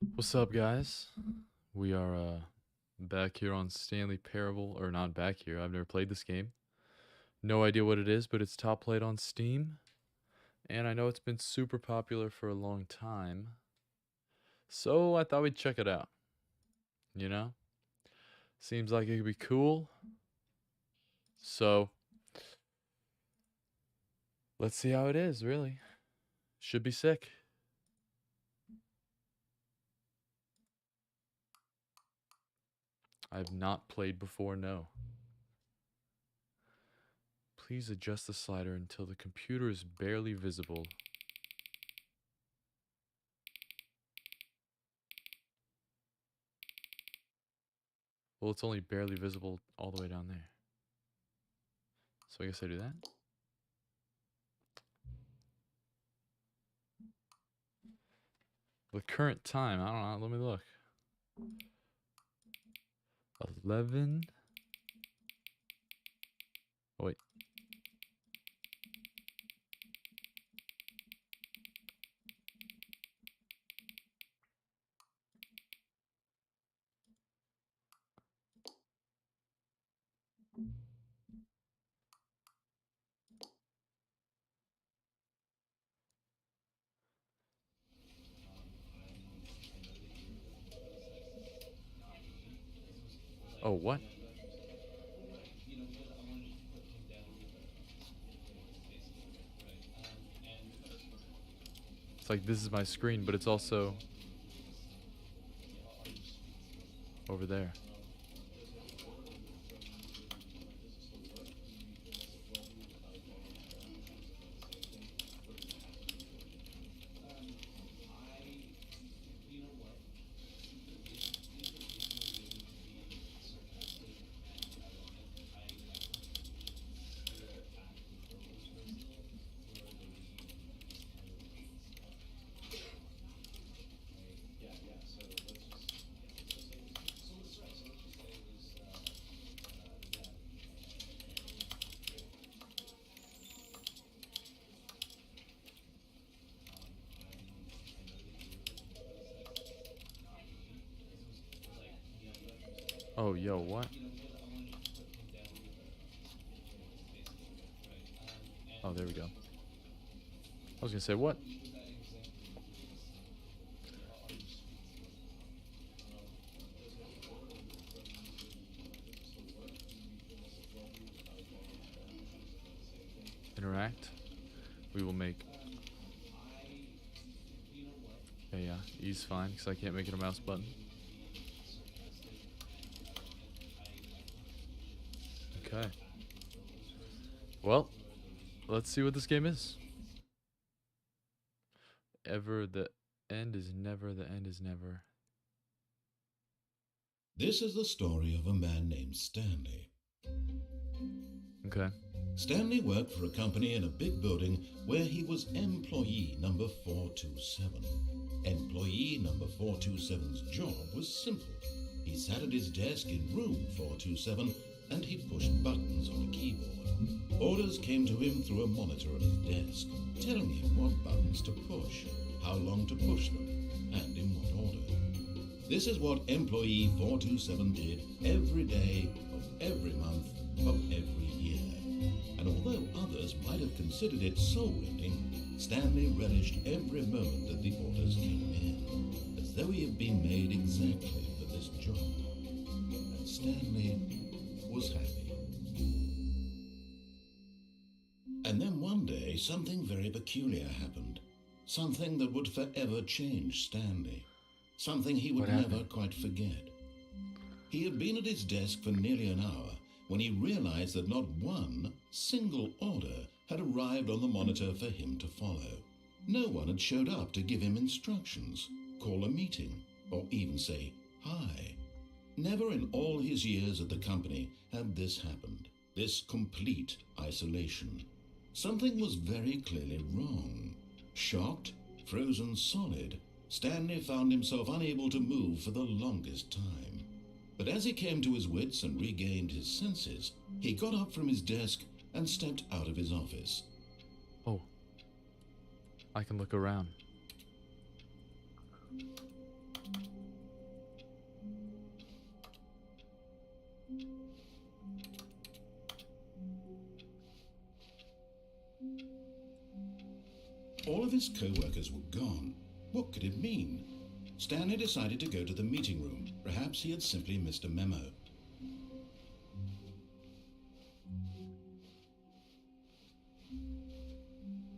What's up, guys? We are back here on Stanley Parable, or not back here. I've never played this game. No idea what it is, but it's top played on Steam, and I know it's been super popular for a long time. So I thought we'd check it out. You know, seems like it could be cool. So let's see how it is. Really, should be sick. I've not played before. No. Please adjust the slider until the computer is barely visible. Well, it's only barely visible all the way down there. So I guess I do that. The current time, I don't know, let me look. 11. Oh, wait. Oh, what? It's like this is my screen, but it's also over there. Oh, yo, what? Oh, there we go. I was gonna say, what? Interact. We will make. Yeah, E's fine, because I can't make it a mouse button. Okay. Well, let's see what this game is. Ever the end is never, the end is never. This is the story of a man named Stanley. Okay. Stanley worked for a company in a big building where he was employee number 427. Employee number 427's job was simple. He sat at his desk in room 427 and he pushed buttons on a keyboard. Orders came to him through a monitor on his desk, telling him what buttons to push, how long to push them, and in what order. This is what employee 427 did every day of every month of every year. And although others might have considered it soul-rending, Stanley relished every moment that the orders came in, as though he had been made exactly for this job. And Stanley was happy. And then one day, something very peculiar happened. Something that would forever change Stanley. Something he would never quite forget. He had been at his desk for nearly an hour when he realized that not one single order had arrived on the monitor for him to follow. No one had showed up to give him instructions, call a meeting, or even say hi. Never in all his years at the company had this happened, this complete isolation. Something was very clearly wrong. Shocked, frozen solid, Stanley found himself unable to move for the longest time. But as he came to his wits and regained his senses, he got up from his desk and stepped out of his office. Oh. I can look around. of his co-workers were gone. What could it mean? Stanley decided to go to the meeting room. Perhaps he had simply missed a memo.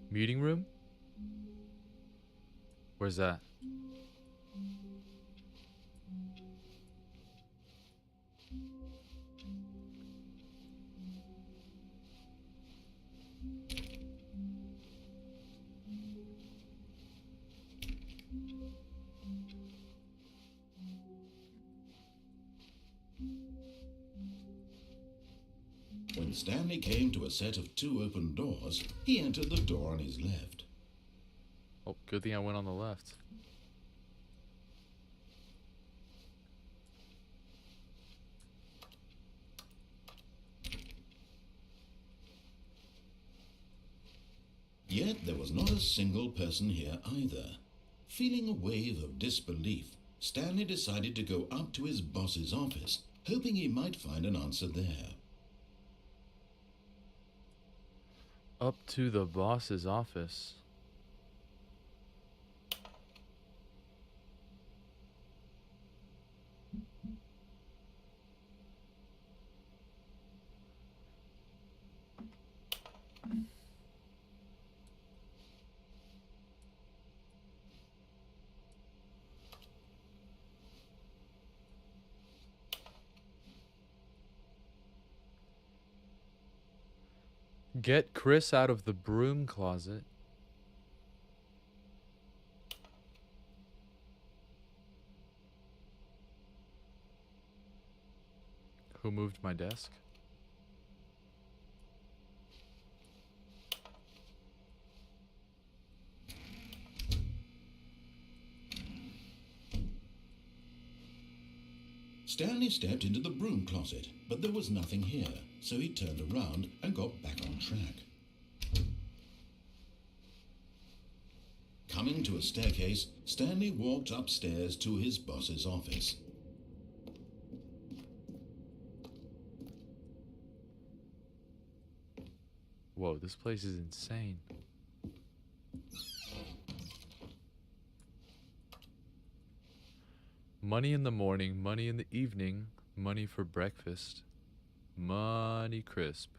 Meeting room? Where's that? When Stanley came to a set of 2 open doors, he entered the door on his left. Oh, good thing I went on the left. Yet there was not a single person here either. Feeling a wave of disbelief, Stanley decided to go up to his boss's office, hoping he might find an answer there. Up to the boss's office. Get Chris out of the broom closet. Who moved my desk? Stanley stepped into the broom closet, but there was nothing here, so he turned around and got back on track. Coming to a staircase, Stanley walked upstairs to his boss's office. Whoa, this place is insane. Money in the morning, money in the evening, money for breakfast. Money crisp.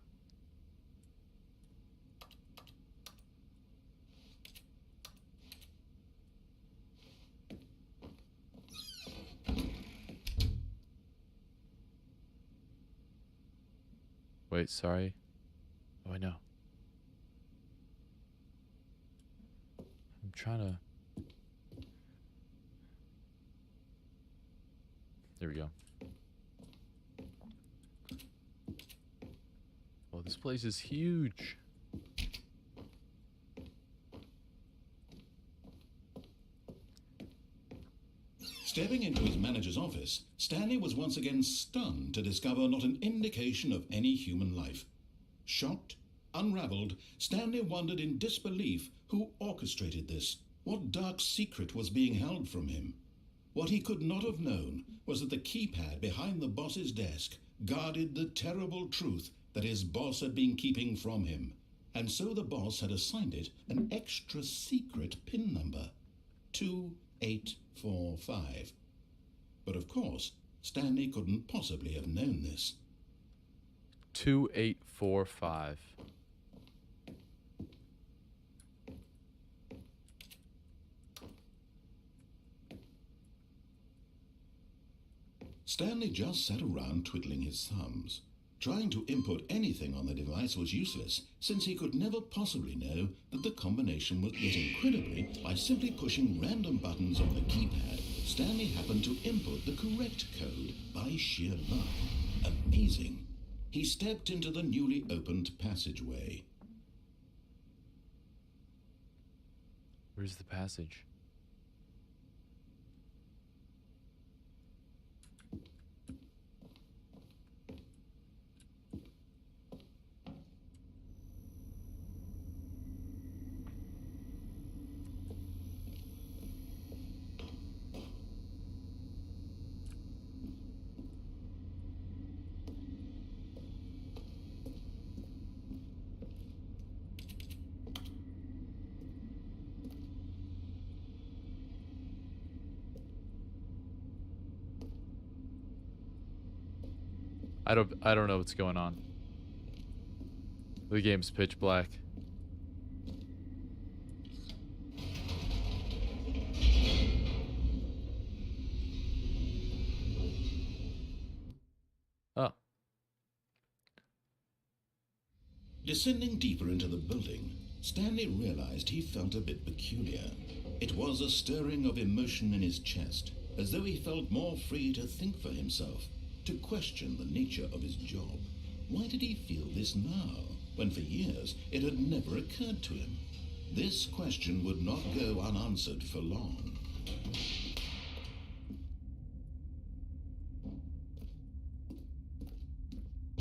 Wait, sorry. Oh, I know. I'm trying to... There we go. Oh, this place is huge. Stepping into his manager's office, Stanley was once again stunned to discover not an indication of any human life. Shocked, unraveled, Stanley wondered in disbelief who orchestrated this, what dark secret was being held from him. What he could not have known was that the keypad behind the boss's desk guarded the terrible truth that his boss had been keeping from him, and so the boss had assigned it an extra secret PIN number, 2845. But of course, Stanley couldn't possibly have known this. 2845. Stanley just sat around twiddling his thumbs. Trying to input anything on the device was useless, since he could never possibly know that the combination was yet incredibly, by simply pushing random buttons on the keypad, Stanley happened to input the correct code by sheer luck. Amazing. He stepped into the newly opened passageway. Where's the passage? I don't know what's going on. The game's pitch black. Oh. Descending deeper into the building, Stanley realized he felt a bit peculiar. It was a stirring of emotion in his chest, as though he felt more free to think for himself, to question the nature of his job. Why did he feel this now, when for years it had never occurred to him? This question would not go unanswered for long.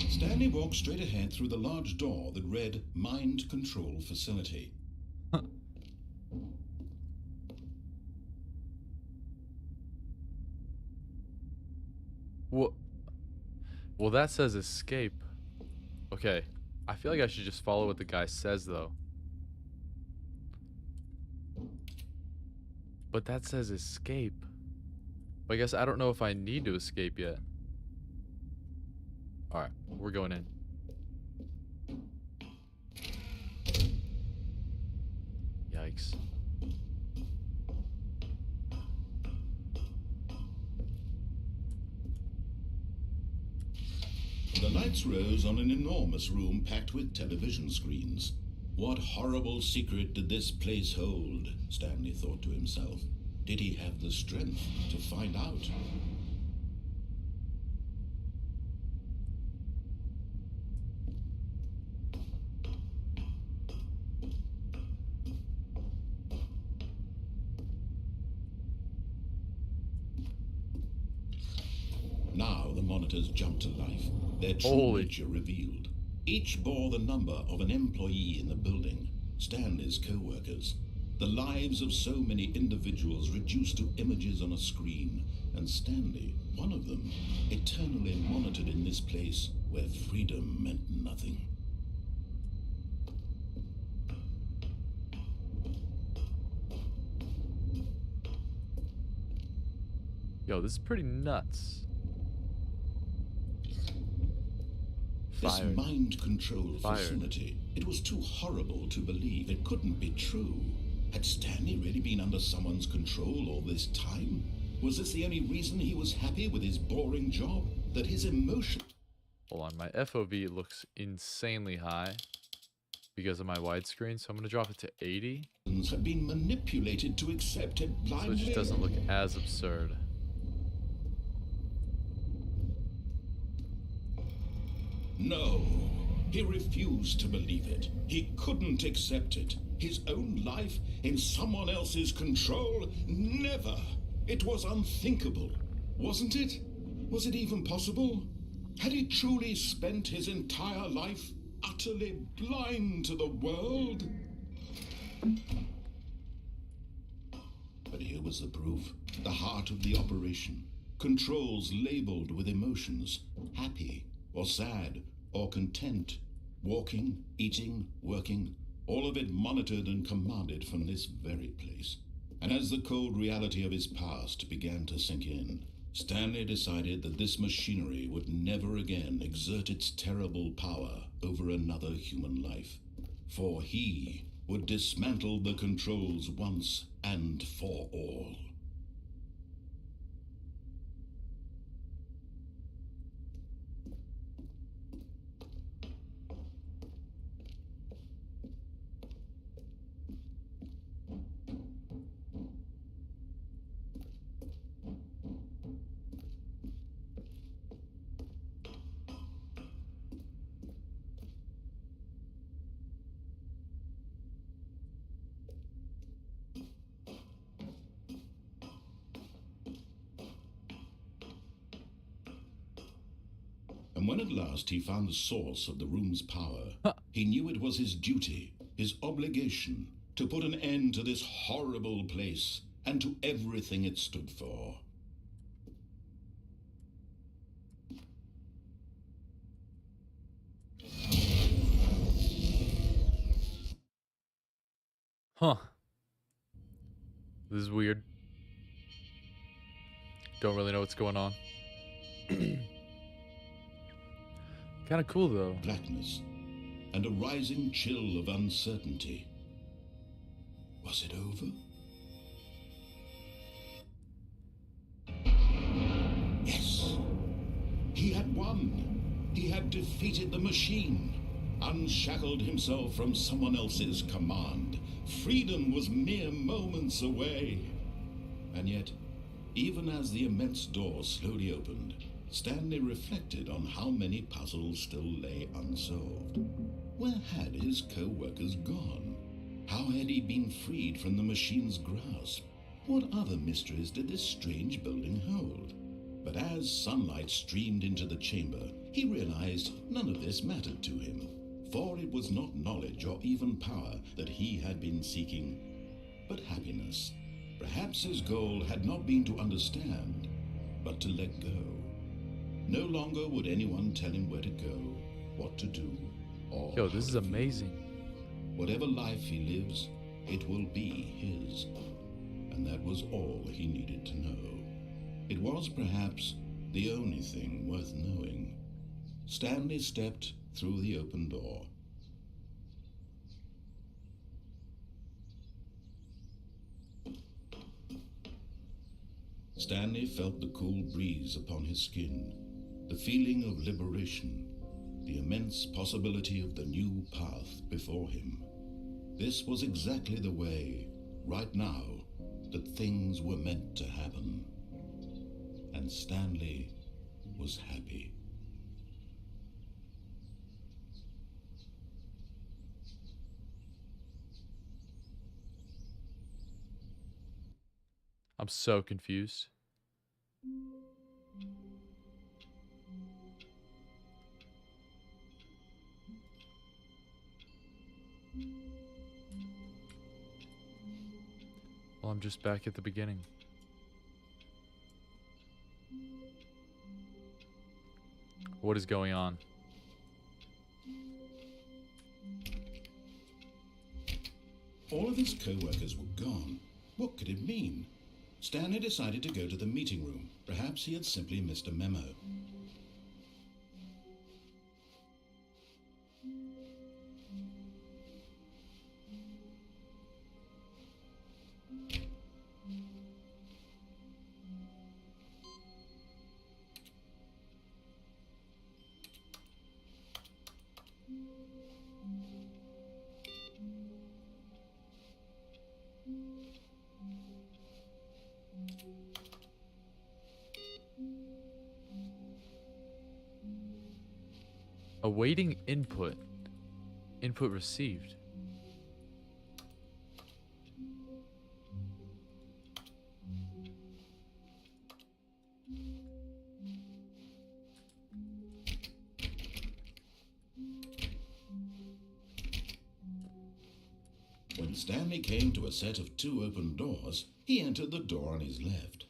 Stanley walked straight ahead through the large door that read Mind Control Facility. What? Well, that says escape. Okay. I feel like I should just follow what the guy says, though. But that says escape. But I guess I don't know if I need to escape yet. Alright, we're going in. Yikes. The lights rose on an enormous room packed with television screens. What horrible secret did this place hold? Stanley thought to himself. Did he have the strength to find out? Now the monitors jumped to life, their true nature revealed. Each bore the number of an employee in the building, Stanley's co-workers. The lives of so many individuals reduced to images on a screen, and Stanley, one of them, eternally monitored in this place where freedom meant nothing. Yo, this is pretty nuts. This mind control facility, it was too horrible to believe. It couldn't be true. Had Stanley really been under someone's control all this time? Was this the only reason he was happy with his boring job? That his emotion... Hold on, my FOV looks insanely high because of my widescreen, so I'm going to drop it to 80. ...had been manipulated to accept it blindly. So it just doesn't look as absurd. No, he refused to believe it. He couldn't accept it. His own life in someone else's control? Never. It was unthinkable, wasn't it? Was it even possible? Had he truly spent his entire life utterly blind to the world? But here was the proof. The heart of the operation. Controls labeled with emotions. Happy or sad or content. Walking, eating, working. All of it monitored and commanded from this very place. And as the cold reality of his past began to sink in, Stanley decided that this machinery would never again exert its terrible power over another human life. For he would dismantle the controls once and for all. And when at last he found the source of the room's power, he knew it was his duty, his obligation, to put an end to this horrible place and to everything it stood for. Huh. This is weird. Don't really know what's going on. Kind of cool, though. blackness, and a rising chill of uncertainty. Was it over? Yes. He had won. He had defeated the machine, unshackled himself from someone else's command. Freedom was mere moments away. And yet, even as the immense door slowly opened, Stanley reflected on how many puzzles still lay unsolved. Where had his co-workers gone? How had he been freed from the machine's grasp? What other mysteries did this strange building hold? But as sunlight streamed into the chamber, he realized none of this mattered to him, for it was not knowledge or even power that he had been seeking, but happiness. Perhaps his goal had not been to understand, but to let go. No longer would anyone tell him where to go, what to do, or Yo, this is how to feel. amazing. Whatever life he lives, it will be his. And that was all he needed to know. It was perhaps the only thing worth knowing. Stanley stepped through the open door. Stanley felt the cool breeze upon his skin, the feeling of liberation, the immense possibility of the new path before him. This was exactly the way, right now, that things were meant to happen. And Stanley was happy. I'm so confused. Well, I'm just back at the beginning. What is going on? All of his co-workers were gone. What could it mean? Stanley decided to go to the meeting room. Perhaps he had simply missed a memo. Awaiting input. Input received. When Stanley came to a set of 2 open doors, he entered the door on his left.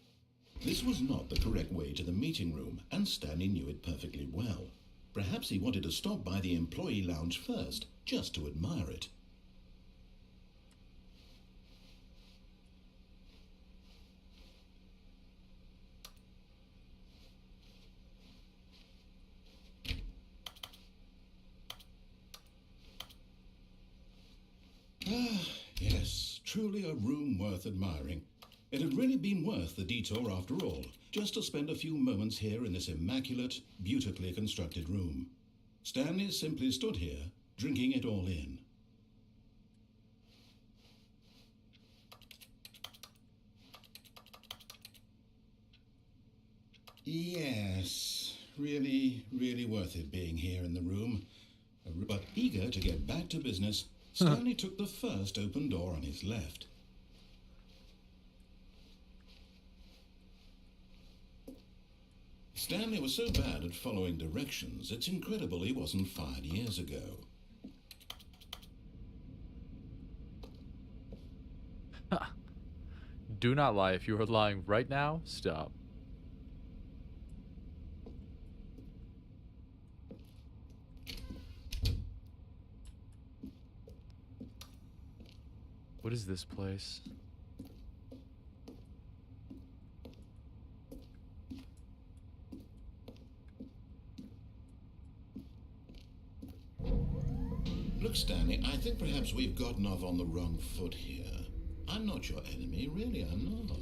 This was not the correct way to the meeting room, and Stanley knew it perfectly well. Perhaps he wanted to stop by the employee lounge first, just to admire it. Ah, yes, truly a room worth admiring. It had really been worth the detour after all, just to spend a few moments here in this immaculate, beautifully constructed room. Stanley simply stood here, drinking it all in. Yes, really worth it being here in the room. But eager to get back to business, Stanley took the first open door on his left. Stanley was so bad at following directions, it's incredible he wasn't fired years ago. Do not lie. If you are lying right now, stop. What is this place? Look, Stanley, I think perhaps we've gotten off on the wrong foot here. I'm not your enemy, really, I'm not.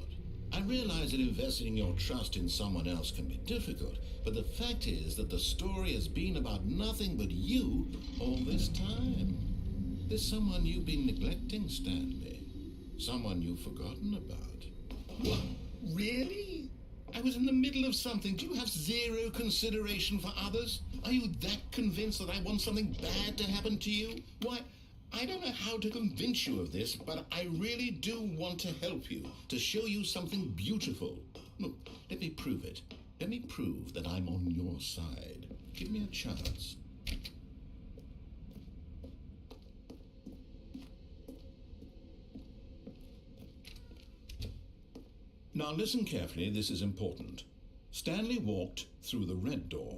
I realize that investing your trust in someone else can be difficult, but the fact is that the story has been about nothing but you all this time. There's someone you've been neglecting, Stanley. Someone you've forgotten about. What? Really? I was in the middle of something. Do you have zero consideration for others? Are you that convinced that I want something bad to happen to you? Why, I don't know how to convince you of this, but I really do want to help you, to show you something beautiful. Look, let me prove it. Let me prove that I'm on your side. Give me a chance. Now listen carefully, this is important. Stanley walked through the red door.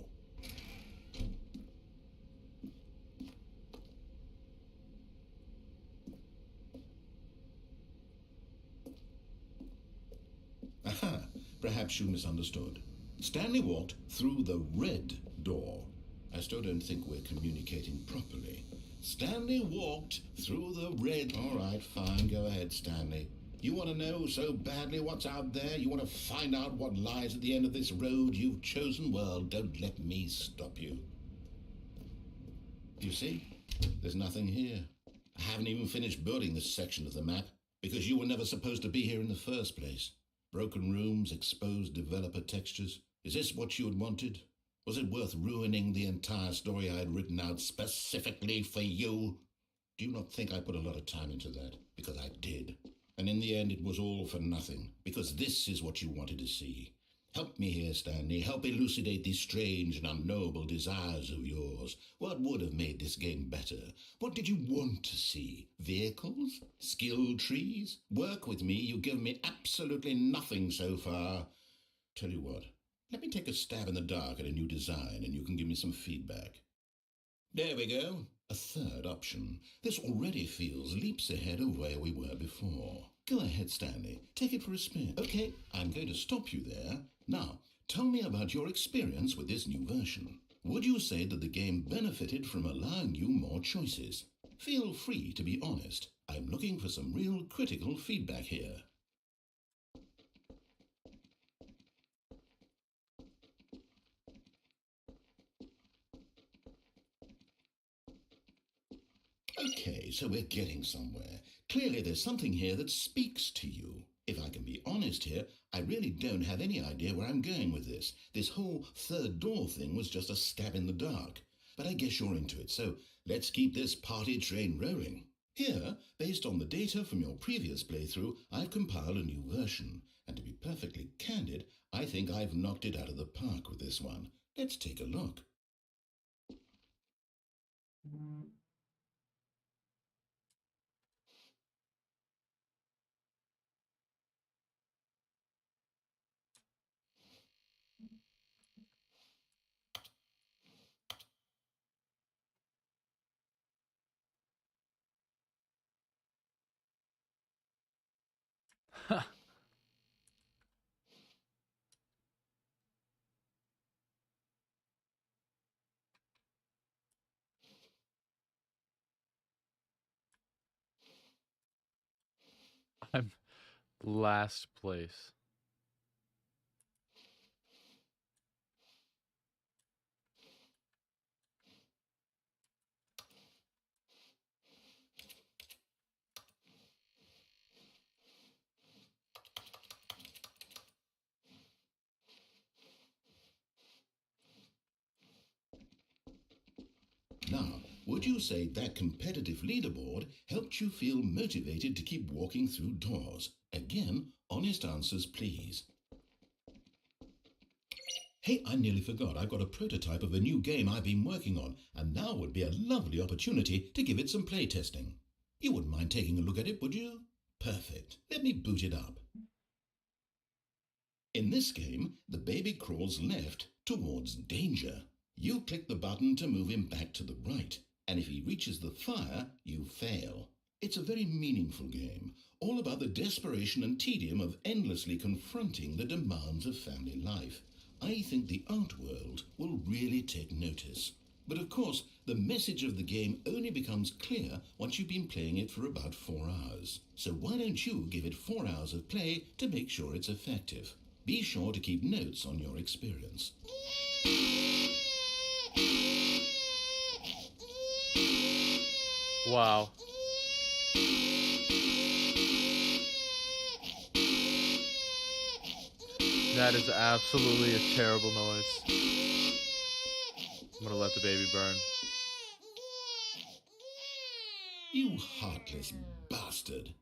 Aha, perhaps you misunderstood. Stanley walked through the red door. I still don't think we're communicating properly. Stanley walked through the red... All right, fine, go ahead, Stanley. You want to know so badly what's out there? You want to find out what lies at the end of this road you've chosen? Well, don't let me stop you. You see? There's nothing here. I haven't even finished building this section of the map because you were never supposed to be here in the first place. Broken rooms, exposed developer textures. Is this what you had wanted? Was it worth ruining the entire story I had written out specifically for you? Do you not think I put a lot of time into that? Because I did. And in the end, it was all for nothing, because this is what you wanted to see. Help me here, Stanley. Help elucidate these strange and unknowable desires of yours. What would have made this game better? What did you want to see? Vehicles? Skill trees? Work with me. You've given me absolutely nothing so far. Tell you what, let me take a stab in the dark at a new design, and you can give me some feedback. There we go. A third option. This already feels leaps ahead of where we were before. Go ahead, Stanley. Take it for a spin. Okay, I'm going to stop you there. Now, tell me about your experience with this new version. Would you say that the game benefited from allowing you more choices? Feel free to be honest. I'm looking for some real critical feedback here. Okay, so we're getting somewhere. Clearly there's something here that speaks to you. If I can be honest here, I really don't have any idea where I'm going with this. This whole third door thing was just a stab in the dark. But I guess you're into it, so let's keep this party train rolling. Here, based on the data from your previous playthrough, I've compiled a new version. And to be perfectly candid, I think I've knocked it out of the park with this one. Let's take a look. I'm last place. Now, would you say that competitive leaderboard helped you feel motivated to keep walking through doors? Again, honest answers, please. Hey, I nearly forgot. I've got a prototype of a new game I've been working on, and now would be a lovely opportunity to give it some playtesting. You wouldn't mind taking a look at it, would you? Perfect. Let me boot it up. In this game, the baby crawls left towards danger. You click the button to move him back to the right, and if he reaches the fire, you fail. It's a very meaningful game, all about the desperation and tedium of endlessly confronting the demands of family life. I think the art world will really take notice. But of course, the message of the game only becomes clear once you've been playing it for about 4 hours. So why don't you give it 4 hours of play to make sure it's effective? Be sure to keep notes on your experience. Wow. That is absolutely a terrible noise. I'm gonna let the baby burn. You heartless bastard.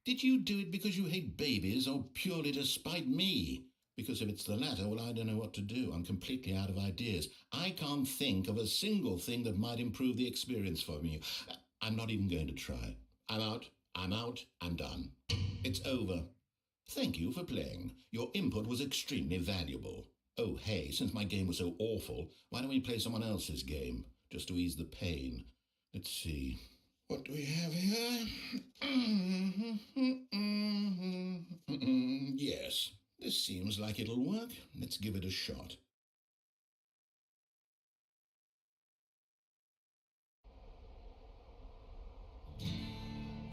Did you do it because you hate babies or purely to spite me? Because if it's the latter, well, I don't know what to do. I'm completely out of ideas. I can't think of a single thing that might improve the experience for me. I'm not even going to try. I'm out. I'm done. It's over. Thank you for playing. Your input was extremely valuable. Oh, hey, since my game was so awful, why don't we play someone else's game, just to ease the pain? Let's see. What do we have here? Yes, this seems like it'll work. Let's give it a shot.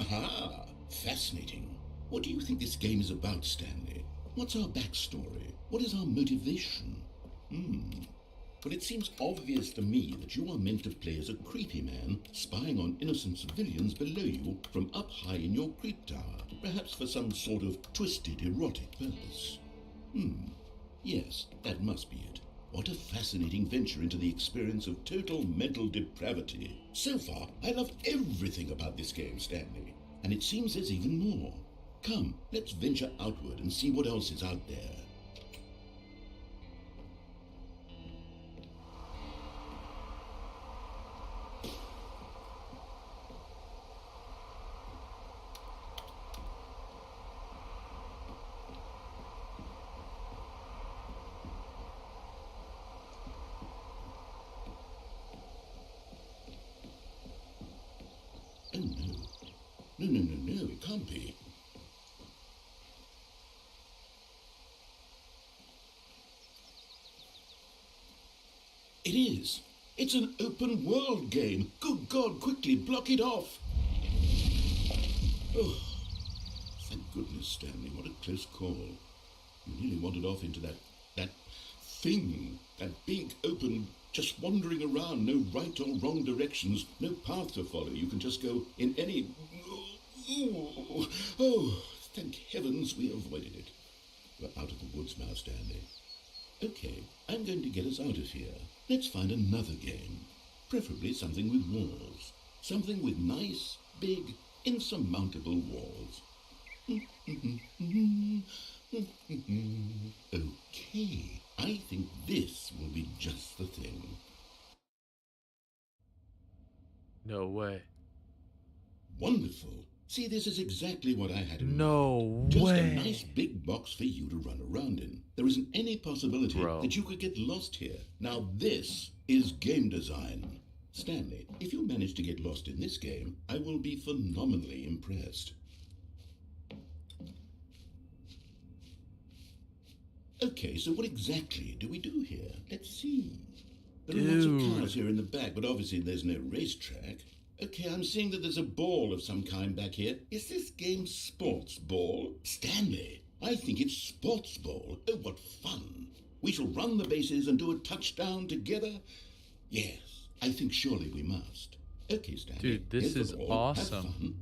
Aha! Fascinating. What do you think this game is about, Stanley? What's our backstory? What is our motivation? Well, it seems obvious to me that you are meant to play as a creepy man spying on innocent civilians below you from up high in your creep tower, perhaps for some sort of twisted erotic purpose. Yes, that must be it. What a fascinating venture into the experience of total mental depravity. So far, I love everything about this game, Stanley. And it seems there's even more. Come, let's venture outward and see what else is out there. Oh no. No, it can't be. It is. It's an open world game. Good God, quickly block it off. Oh, thank goodness, Stanley. What a close call. You nearly wandered off into that thing. That big, open, just wandering around. No right or wrong directions. No path to follow. You can just go in any... Oh, thank heavens we avoided it. We're out of the woods now, Stanley. Okay, I'm going to get us out of here. Let's find another game. Preferably something with walls. Something with nice, big, insurmountable walls. Okay, I think this will be just the thing. No way. Wonderful. See, this is exactly what I had in mind. No Just way. a nice big box for you to run around in. There isn't any possibility that you could get lost here. Now this is game design. Stanley, if you manage to get lost in this game, I will be phenomenally impressed. Okay, so what exactly do we do here? Let's see. There are lots of cars here in the back, but obviously there's no racetrack. Okay, I'm seeing that there's a ball of some kind back here. Is this game sports ball? Stanley, I think it's sports ball. Oh, what fun. We shall run the bases and do a touchdown together. Yes, I think surely we must. Okay, Stanley. Dude, this is awesome. Have fun.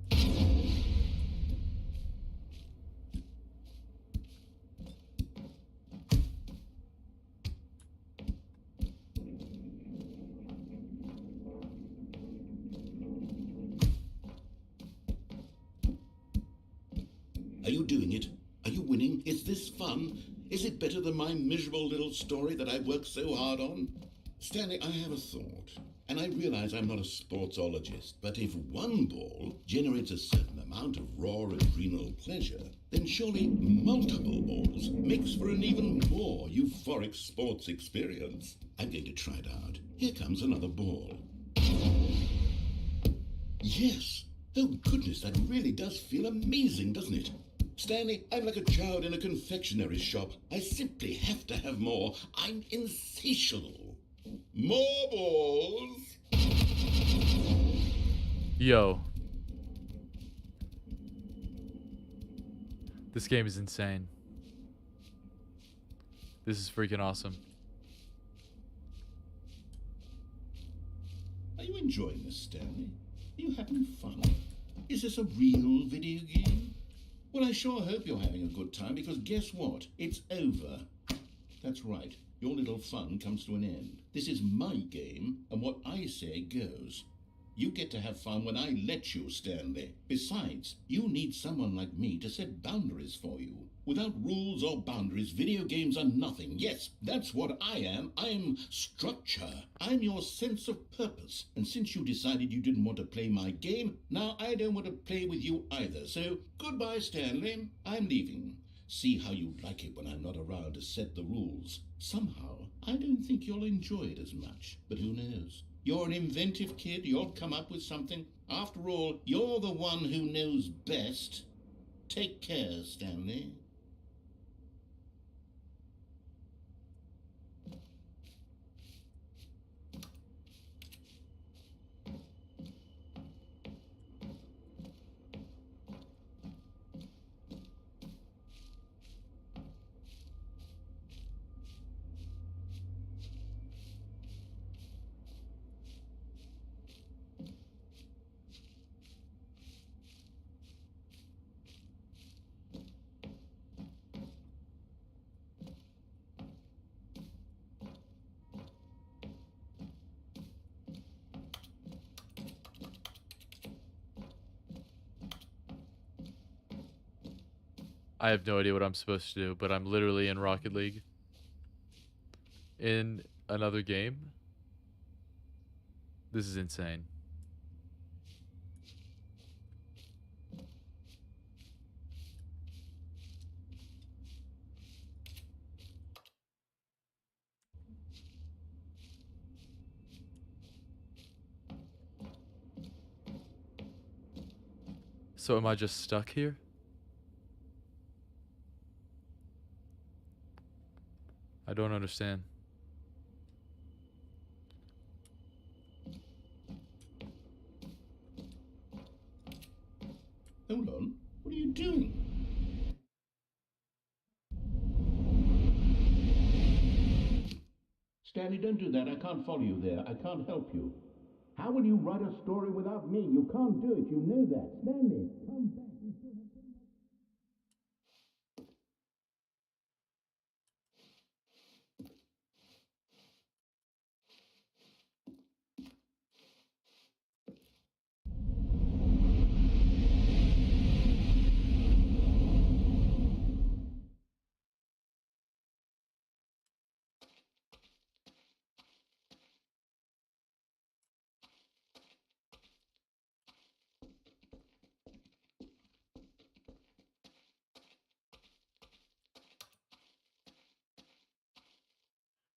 Are you doing it? Are you winning? Is this fun? Is it better than my miserable little story that I worked so hard on? Stanley, I have a thought. And I realize I'm not a sportsologist, but if one ball generates a certain amount of raw adrenal pleasure, then surely multiple balls makes for an even more euphoric sports experience. I'm going to try it out. Here comes another ball. Yes! Oh goodness, that really does feel amazing, doesn't it? Stanley, I'm like a child in a confectionery shop. I simply have to have more. I'm insatiable. More balls! Yo. This game is insane. This is freaking awesome. Are you enjoying this, Stanley? Are you having fun? Is this a real video game? Well, I sure hope you're having a good time, because guess what? It's over. That's right. Your little fun comes to an end. This is my game, and what I say goes. You get to have fun when I let you, Stanley. Besides, you need someone like me to set boundaries for you. Without rules or boundaries, video games are nothing. Yes, that's what I am. I'm structure. I'm your sense of purpose. And since you decided you didn't want to play my game, now I don't want to play with you either. So, goodbye, Stanley. I'm leaving. See how you like it when I'm not around to set the rules. Somehow, I don't think you'll enjoy it as much. But who knows? You're an inventive kid. You'll come up with something. After all, you're the one who knows best. Take care, Stanley. I have no idea what I'm supposed to do, but I'm literally in Rocket League. In another game. This is insane. So am I just stuck here? I don't understand. Hold on. What are you doing? Stanley, don't do that. I can't follow you there. I can't help you. How will you write a story without me? You can't do it. You know that. Stanley, come back. We still have so much.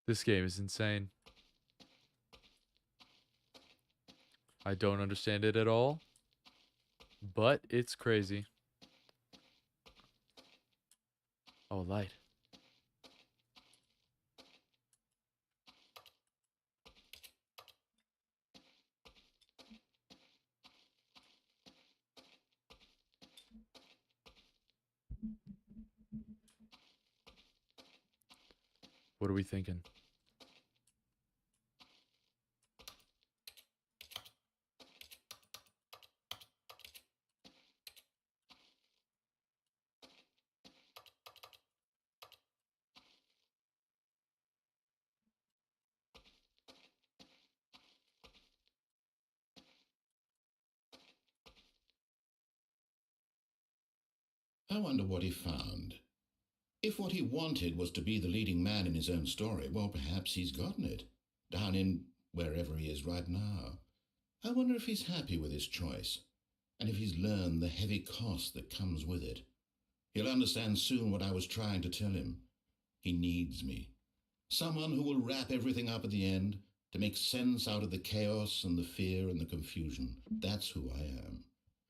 This game is insane. I don't understand it at all. But it's crazy. Oh, light. What are we thinking? I wonder what he found. If what he wanted was to be the leading man in his own story, well, perhaps he's gotten it. Down in wherever he is right now. I wonder if he's happy with his choice, and if he's learned the heavy cost that comes with it. He'll understand soon what I was trying to tell him. He needs me. Someone who will wrap everything up at the end, to make sense out of the chaos and the fear and the confusion. That's who I am.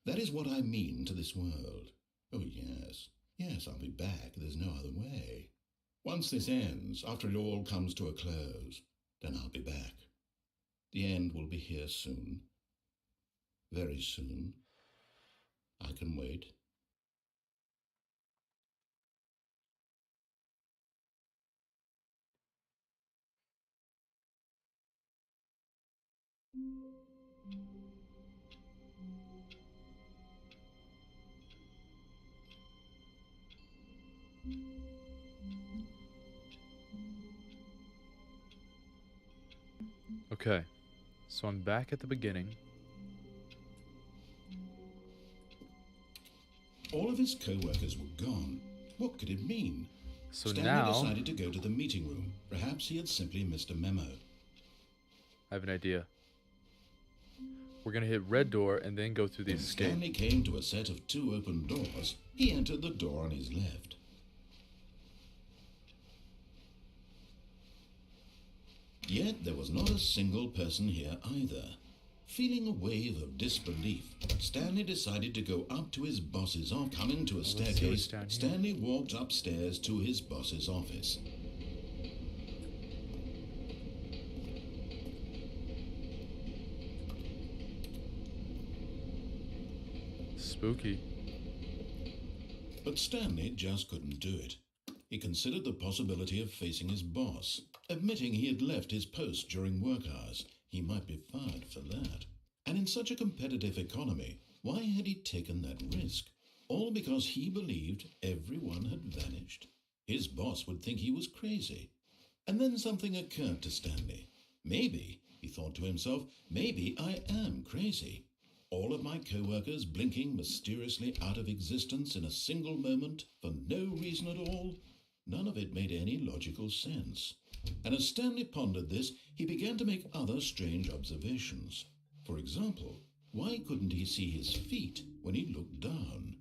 That is what I mean to this world. Oh, yes. Yes, I'll be back. There's no other way. Once this ends, after it all comes to a close, then I'll be back. The end will be here soon. Very soon. I can wait. Okay, so I'm back at the beginning. All of his co-workers were gone. What could it mean? So Stanley now decided to go to the meeting room. Perhaps he had simply missed a memo. I have an idea. We're gonna hit red door and then go through the When escape. Stanley came to a set of 2 open doors, he entered the door on his left. Yet there was not a single person here either. Feeling a wave of disbelief, Stanley decided to go up to his boss's office. Coming to a staircase, Stanley walked upstairs to his boss's office. Spooky. But Stanley just couldn't do it. He considered the possibility of facing his boss. Admitting he had left his post during work hours, he might be fired for that. And in such a competitive economy, why had he taken that risk? All because he believed everyone had vanished. His boss would think he was crazy. And then something occurred to Stanley. Maybe, he thought to himself, maybe I am crazy. All of my co-workers blinking mysteriously out of existence in a single moment for no reason at all. None of it made any logical sense. And as Stanley pondered this, he began to make other strange observations. For example, why couldn't he see his feet when he looked down?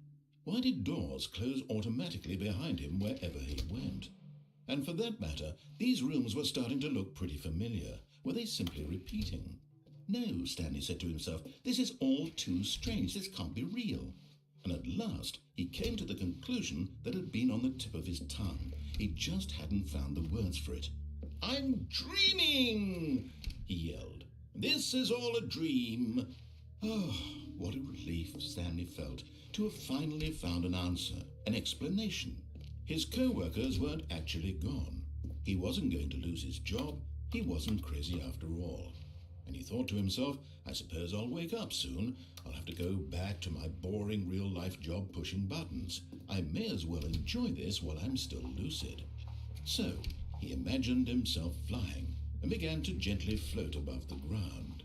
Why did doors close automatically behind him wherever he went? And for that matter, these rooms were starting to look pretty familiar. Were they simply repeating? No, Stanley said to himself, this is all too strange. This can't be real. And at last, he came to the conclusion that had been on the tip of his tongue. He just hadn't found the words for it. I'm dreaming, he yelled. This is all a dream. Oh, what a relief Stanley felt to have finally found an answer, an explanation. His co-workers weren't actually gone. He wasn't going to lose his job. He wasn't crazy after all. And he thought to himself, I suppose I'll wake up soon. I'll have to go back to my boring real-life job pushing buttons. I may as well enjoy this while I'm still lucid. So he imagined himself flying and began to gently float above the ground.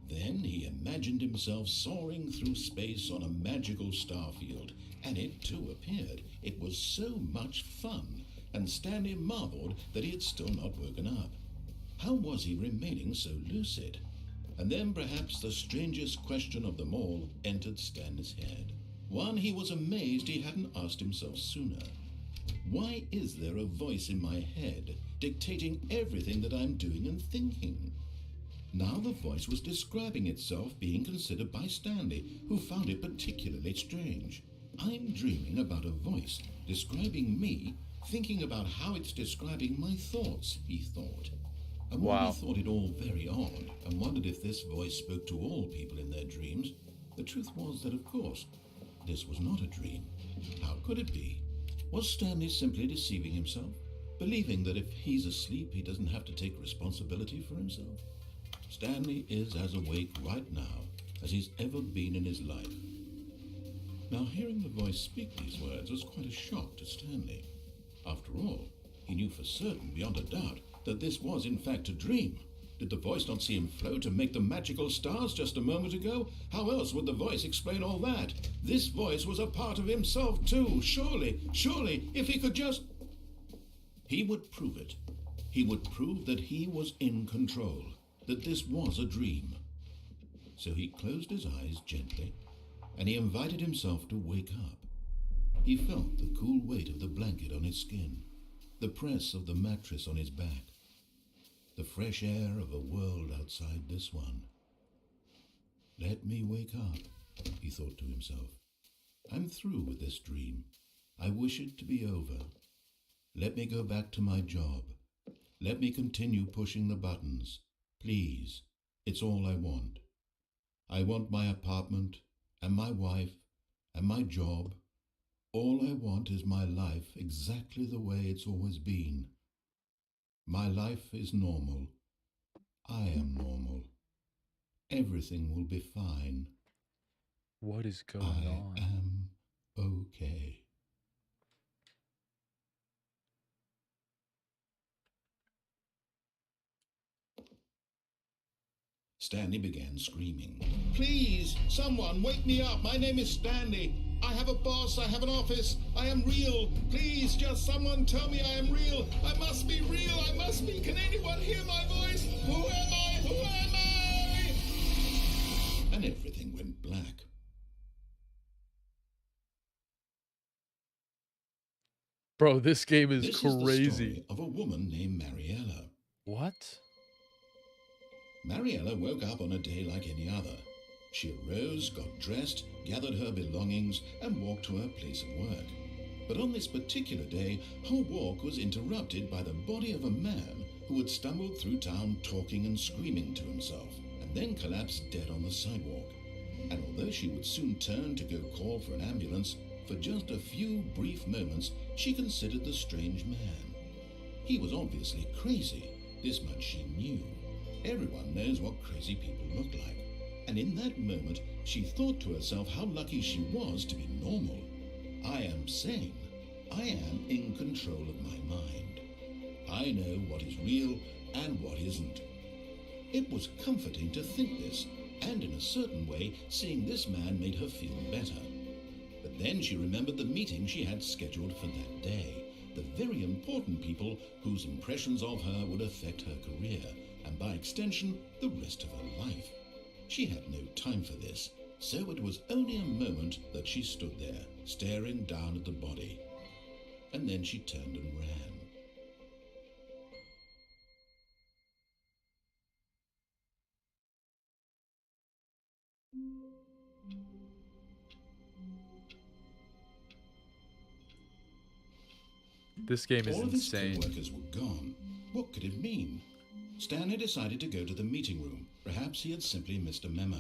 Then he imagined himself soaring through space on a magical starfield, and it too appeared. It was so much fun, and Stanley marveled that he had still not woken up. How was he remaining so lucid? And then perhaps the strangest question of them all entered Stanley's head. One he was amazed he hadn't asked himself sooner. Why is there a voice in my head dictating everything that I'm doing and thinking? Now the voice was describing itself being considered by Stanley, who found it particularly strange. I'm dreaming about a voice describing me, thinking about how it's describing my thoughts, he thought. And while he thought it all very odd and wondered if this voice spoke to all people in their dreams, the truth was that, of course, this was not a dream. How could it be? Was Stanley simply deceiving himself, believing that if he's asleep he doesn't have to take responsibility for himself? Stanley is as awake right now as he's ever been in his life. Now, hearing the voice speak these words was quite a shock to Stanley. After all, he knew for certain, beyond a doubt, that this was in fact a dream. Did the voice not see him float and make the magical stars just a moment ago? How else would the voice explain all that? This voice was a part of himself too. Surely, if he could just... He would prove it. He would prove that he was in control, that this was a dream. So he closed his eyes gently, and he invited himself to wake up. He felt the cool weight of the blanket on his skin, the press of the mattress on his back, the fresh air of a world outside this one. Let me wake up, he thought to himself. I'm through with this dream. I wish it to be over. Let me go back to my job. Let me continue pushing the buttons. Please, it's all I want. I want my apartment and my wife and my job. All I want is my life exactly the way it's always been. My life is normal. I am normal. Everything will be fine. What is going I on? am okay. Stanley began screaming. Please, someone, wake me up. My name is Stanley. I have a boss. I have an office. I am real. Please, just someone tell me I am real. I must be real. I must be. Can anyone hear my voice? Who am I? Who am I? And everything went black. Bro, this game is This crazy. is the story of a woman named Mariella. What? Mariella woke up on a day like any other. She arose, got dressed, gathered her belongings, and walked to her place of work. But on this particular day, her walk was interrupted by the body of a man who had stumbled through town talking and screaming to himself, and then collapsed dead on the sidewalk. And although she would soon turn to go call for an ambulance, for just a few brief moments she considered the strange man. He was obviously crazy, this much she knew. Everyone knows what crazy people look like. And in that moment, she thought to herself how lucky she was to be normal. I am sane. I am in control of my mind. I know what is real and what isn't. It was comforting to think this, and in a certain way, seeing this man made her feel better. But then she remembered the meeting she had scheduled for that day, the very important people whose impressions of her would affect her career, and by extension, the rest of her life. She had no time for this, so it was only a moment that she stood there, staring down at the body. And then she turned and ran. This game is All of his insane. co-workers were gone. What could it mean? Stanley decided to go to the meeting room. Perhaps he had simply missed a memo.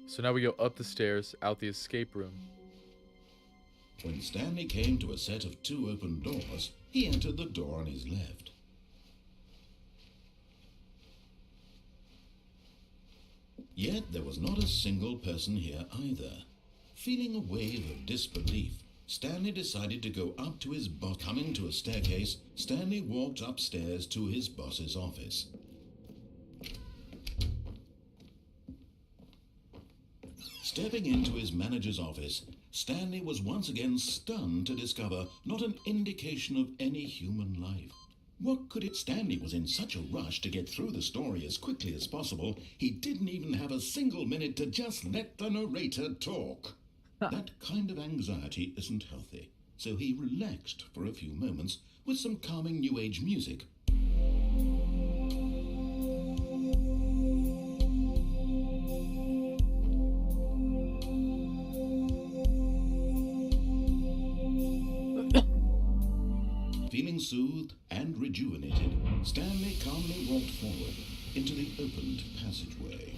So now we go up the stairs, out the escape room. When Stanley came to a set of 2 open doors, he entered the door on his left. Yet there was not a single person here either. Feeling a wave of disbelief, Stanley decided to go up to his boss. Coming to a staircase, Stanley walked upstairs to his boss's office. Stepping into his manager's office, Stanley was once again stunned to discover not an indication of any human life. What could it? Stanley was in such a rush to get through the story as quickly as possible, he didn't even have a single minute to just let the narrator talk. That kind of anxiety isn't healthy, so he relaxed for a few moments with some calming New Age music. Feeling soothed and rejuvenated, Stanley calmly walked forward into the opened passageway.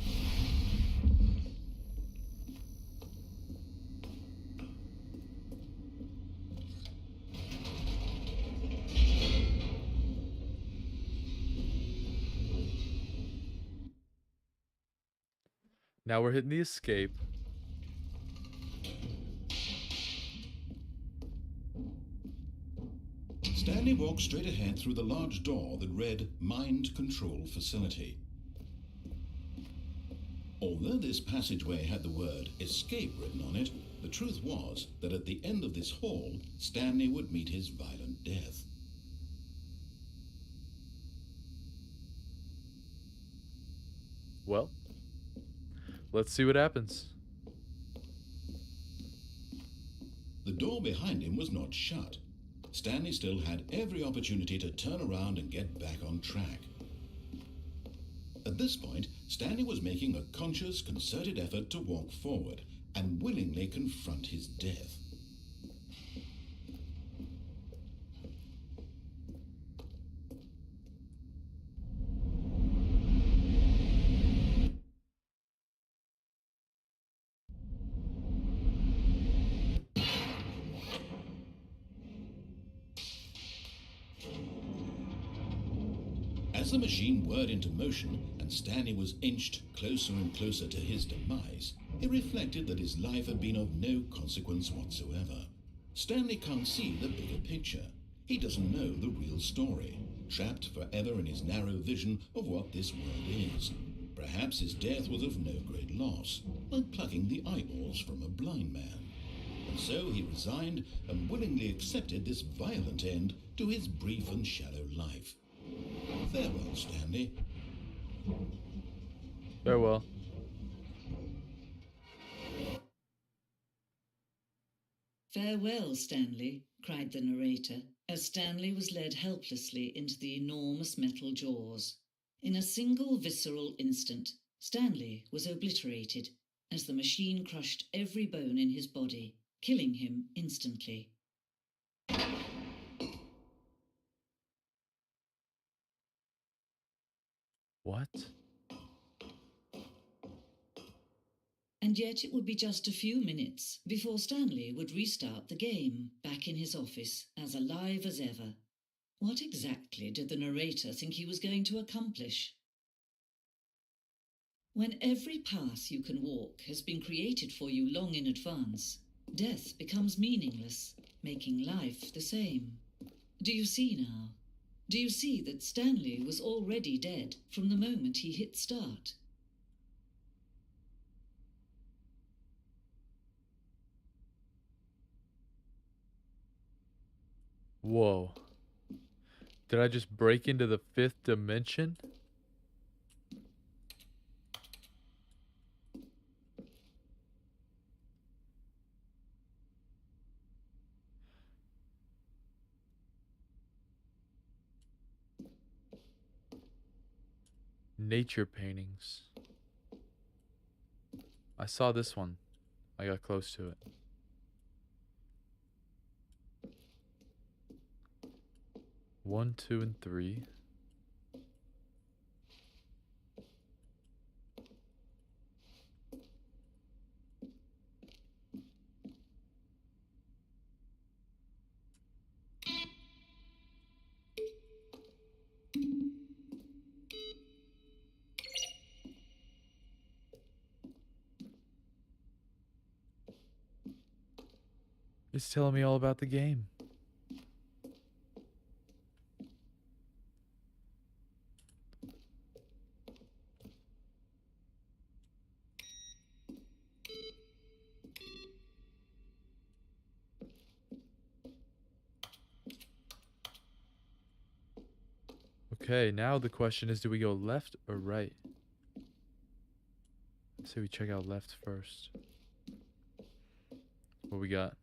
Now we're hitting the escape. Stanley walked straight ahead through the large door that read Mind Control Facility. Although this passageway had the word escape written on it, the truth was that at the end of this hall, Stanley would meet his violent death. Well, let's see what happens. The door behind him was not shut. Stanley still had every opportunity to turn around and get back on track. At this point, Stanley was making a conscious, concerted effort to walk forward and willingly confront his death. As the machine whirred into motion and Stanley was inched closer and closer to his demise, he reflected that his life had been of no consequence whatsoever. Stanley can't see the bigger picture. He doesn't know the real story, trapped forever in his narrow vision of what this world is. Perhaps his death was of no great loss, like plucking the eyeballs from a blind man. And so he resigned and willingly accepted this violent end to his brief and shallow life. Farewell, Stanley. Farewell. "Farewell, Stanley," cried the narrator, as Stanley was led helplessly into the enormous metal jaws. In a single visceral instant, Stanley was obliterated as the machine crushed every bone in his body, killing him instantly. What? And yet it would be just a few minutes before Stanley would restart the game, back in his office, as alive as ever. What exactly did the narrator think he was going to accomplish? When every path you can walk has been created for you long in advance, death becomes meaningless, making life the same. Do you see now? Do you see that Stanley was already dead from the moment he hit start? Whoa. Did I just break into the 5th dimension? Nature paintings. I saw this one. I got close to it. One, two, and three. It's telling me all about the game. Okay, now the question is, do we go left or right? Let's say we check out left first. What we got?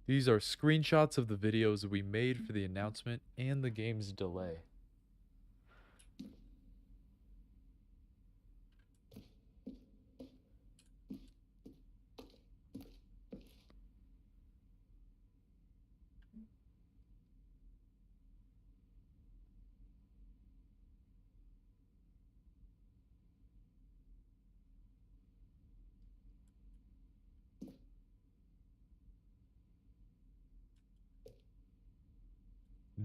These are screenshots of the videos we made for the announcement and the game's delay.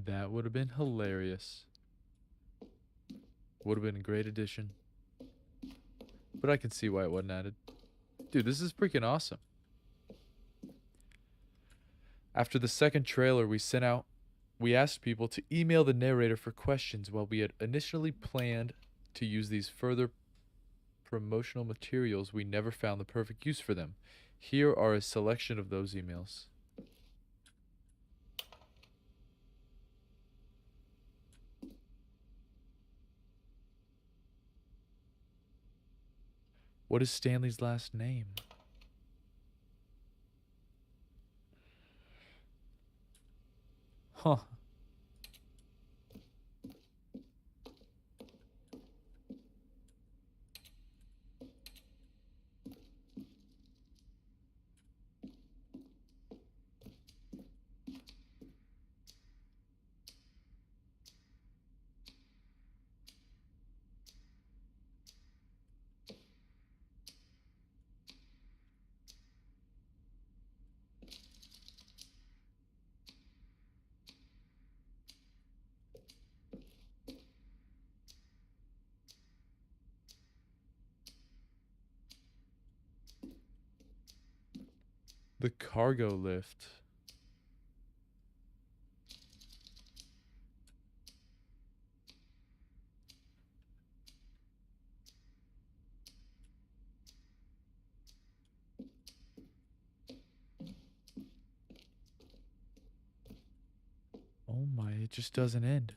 That would have been hilarious. Would have been a great addition. But I can see why it wasn't added. Dude, this is freaking awesome. After the second trailer we asked people to email the narrator for questions while we had initially planned to use these further promotional materials. We never found the perfect use for them. Here are a selection of those emails. What is Stanley's last name? Huh. The cargo lift. Oh my, it just doesn't end.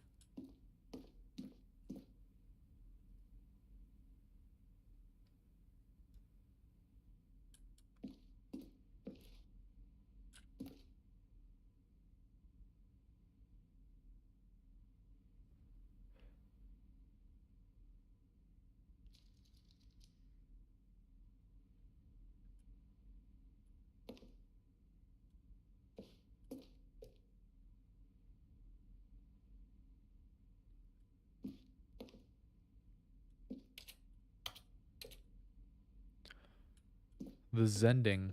The Zending.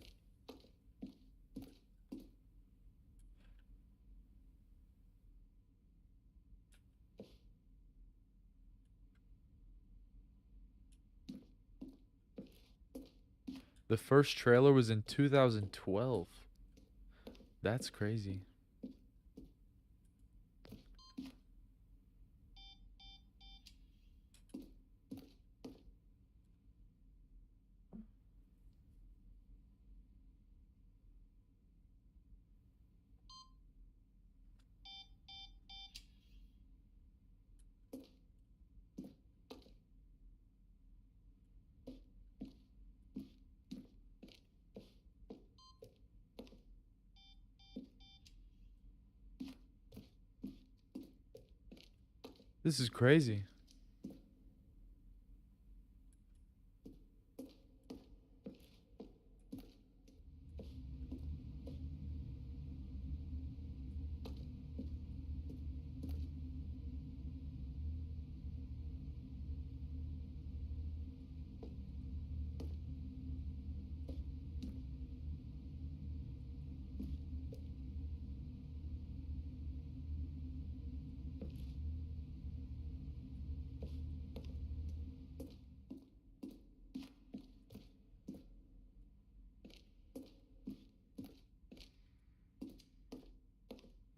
The first trailer was in 2012. That's crazy. This is crazy.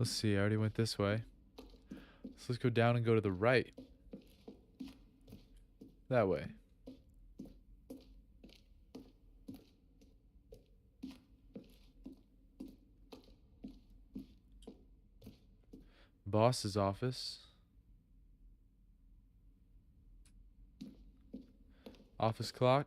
Let's see, I already went this way. So let's go down and go to the right. That way. Boss's office. Office clock.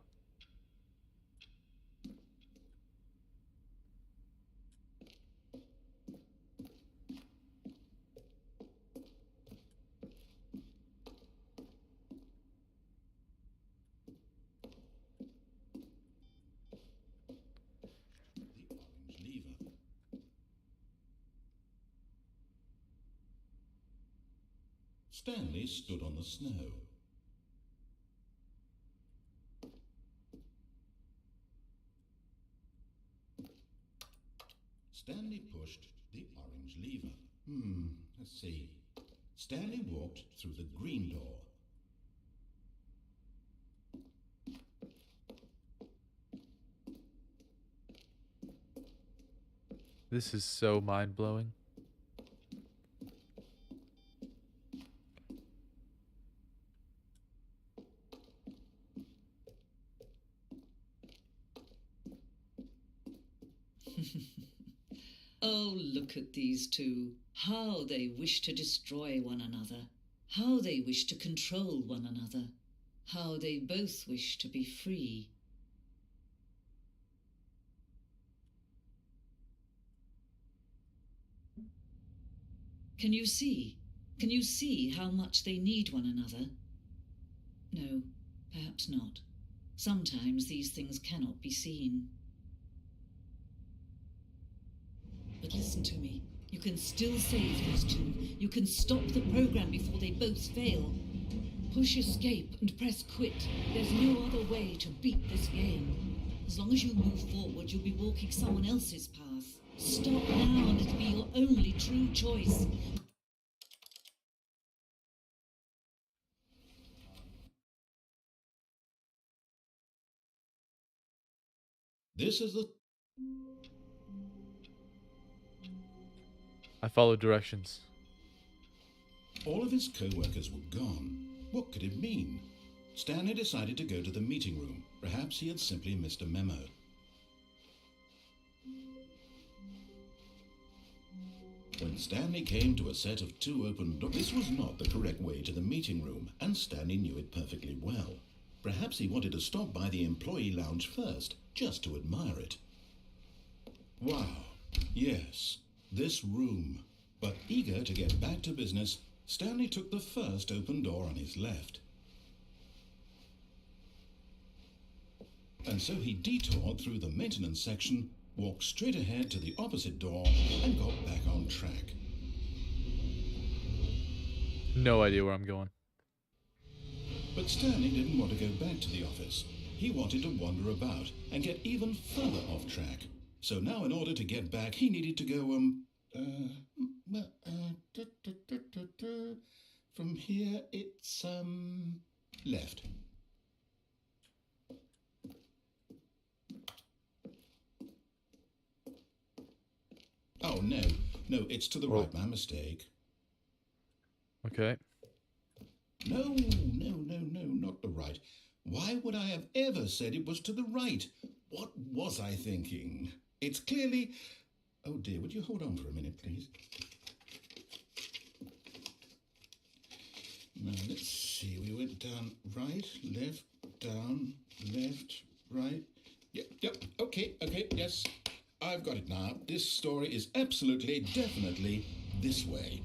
The orange lever. Stanley stood on the snow. Stanley pushed the orange lever. Let's see. Stanley walked through the green door. This is so mind-blowing. Oh, look at these two. How they wish to destroy one another. How they wish to control one another. How they both wish to be free. Can you see? Can you see how much they need one another? No, perhaps not. Sometimes these things cannot be seen. But listen to me. You can still save these two. You can stop the program before they both fail. Push escape and press quit. There's no other way to beat this game. As long as you move forward, you'll be walking someone else's path. Stop now and it'll be your only true choice. This is the I followed directions. All of his co-workers were gone. What could it mean? Stanley decided to go to the meeting room. Perhaps he had simply missed a memo. When Stanley came to a set of 2 open doors, this was not the correct way to the meeting room, and Stanley knew it perfectly well. Perhaps he wanted to stop by the employee lounge first, just to admire it. Wow, yes, this room. But eager to get back to business, Stanley took the first open door on his left. And so he detoured through the maintenance section, walked straight ahead to the opposite door, and got back on track. No idea where I'm going. But Stanley didn't want to go back to the office. He wanted to wander about and get even further off track. So now in order to get back, he needed to go, from here it's, left. Oh, no, it's to the right, my mistake. Okay. No, not the right. Why would I have ever said it was to the right? What was I thinking? It's clearly... Oh dear, would you hold on for a minute, please? Now, let's see. We went down right, left, down, left, right. Yep, okay, yes. I've got it now. This story is absolutely, definitely this way.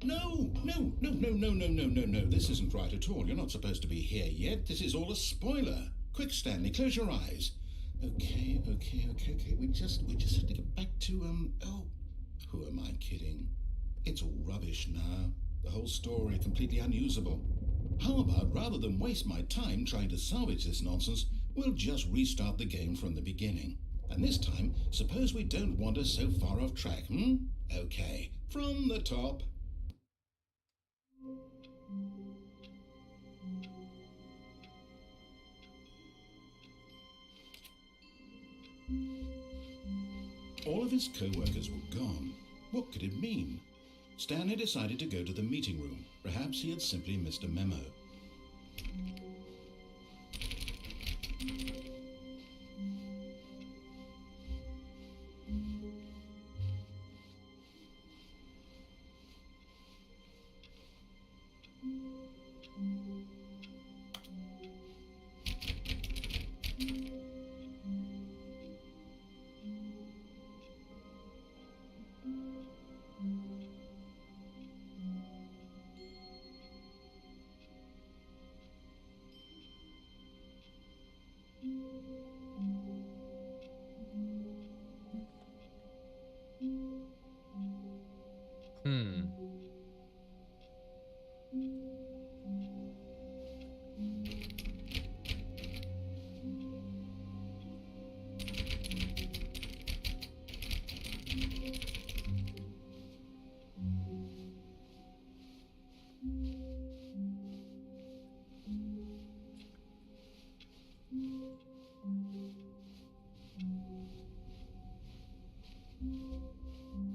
No. This isn't right at all. You're not supposed to be here yet. This is all a spoiler. Quick, Stanley, close your eyes. Okay. We just have to get back to, oh, who am I kidding? It's all rubbish now. The whole story completely unusable. How about, rather than waste my time trying to salvage this nonsense, we'll just restart the game from the beginning. And this time, suppose we don't wander so far off track, Okay, from the top. All of his co-workers were gone. What could it mean? Stanley decided to go to the meeting room. Perhaps he had simply missed a memo.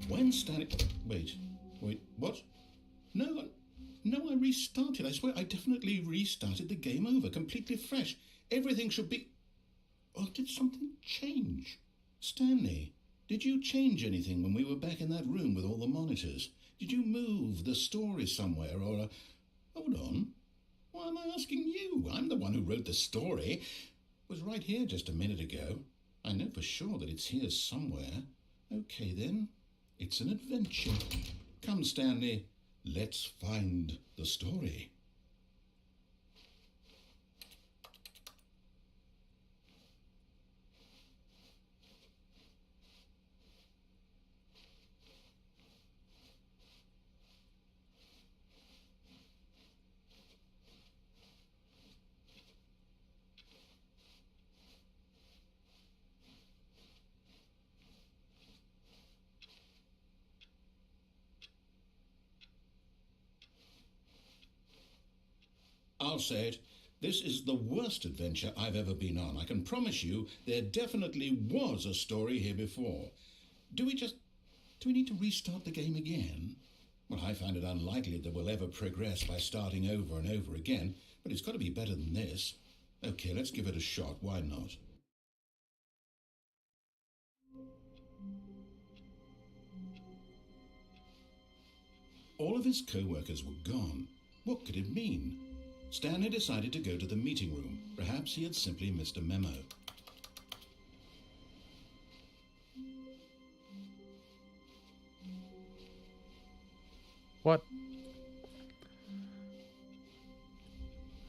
When Stanley... Wait, what? No, I restarted. I swear I definitely restarted the game over, completely fresh. Everything should be... Or did something change? Stanley, did you change anything when we were back in that room with all the monitors? Did you move the story somewhere or... Hold on. Why am I asking you? I'm the one who wrote the story. It was right here just a minute ago. I know for sure that it's here somewhere. Okay, then. It's an adventure. Come, Stanley. Let's find the story. I'll say it. This is the worst adventure I've ever been on. I can promise you there definitely was a story here before. Do we need to restart the game again? Well, I find it unlikely that we'll ever progress by starting over and over again, but it's got to be better than this. Okay, let's give it a shot. Why not? All of his co-workers were gone. What could it mean? Stanley decided to go to the meeting room. Perhaps he had simply missed a memo. What?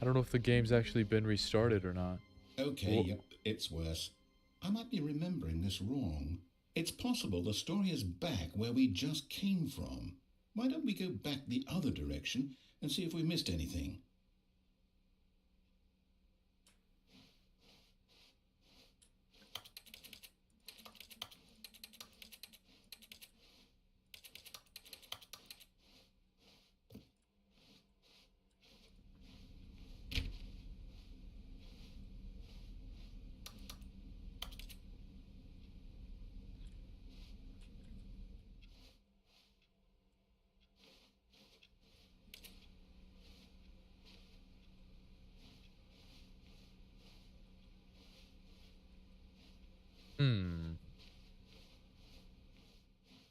I don't know if the game's actually been restarted or not. Okay, yep, it's worse. I might be remembering this wrong. It's possible the story is back where we just came from. Why don't we go back the other direction and see if we missed anything?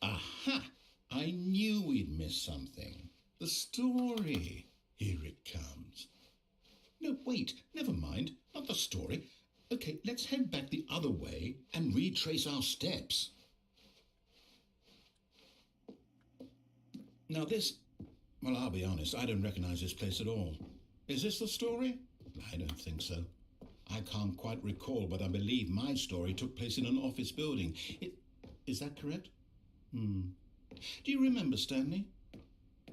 Aha! I knew we'd miss something. The story. Here it comes. No, wait, never mind. Not the story. Okay, let's head back the other way and retrace our steps. Now well, I'll be honest, I don't recognize this place at all. Is this the story? I don't think so. I can't quite recall, but I believe my story took place in an office building. Is that correct? Do you remember, Stanley?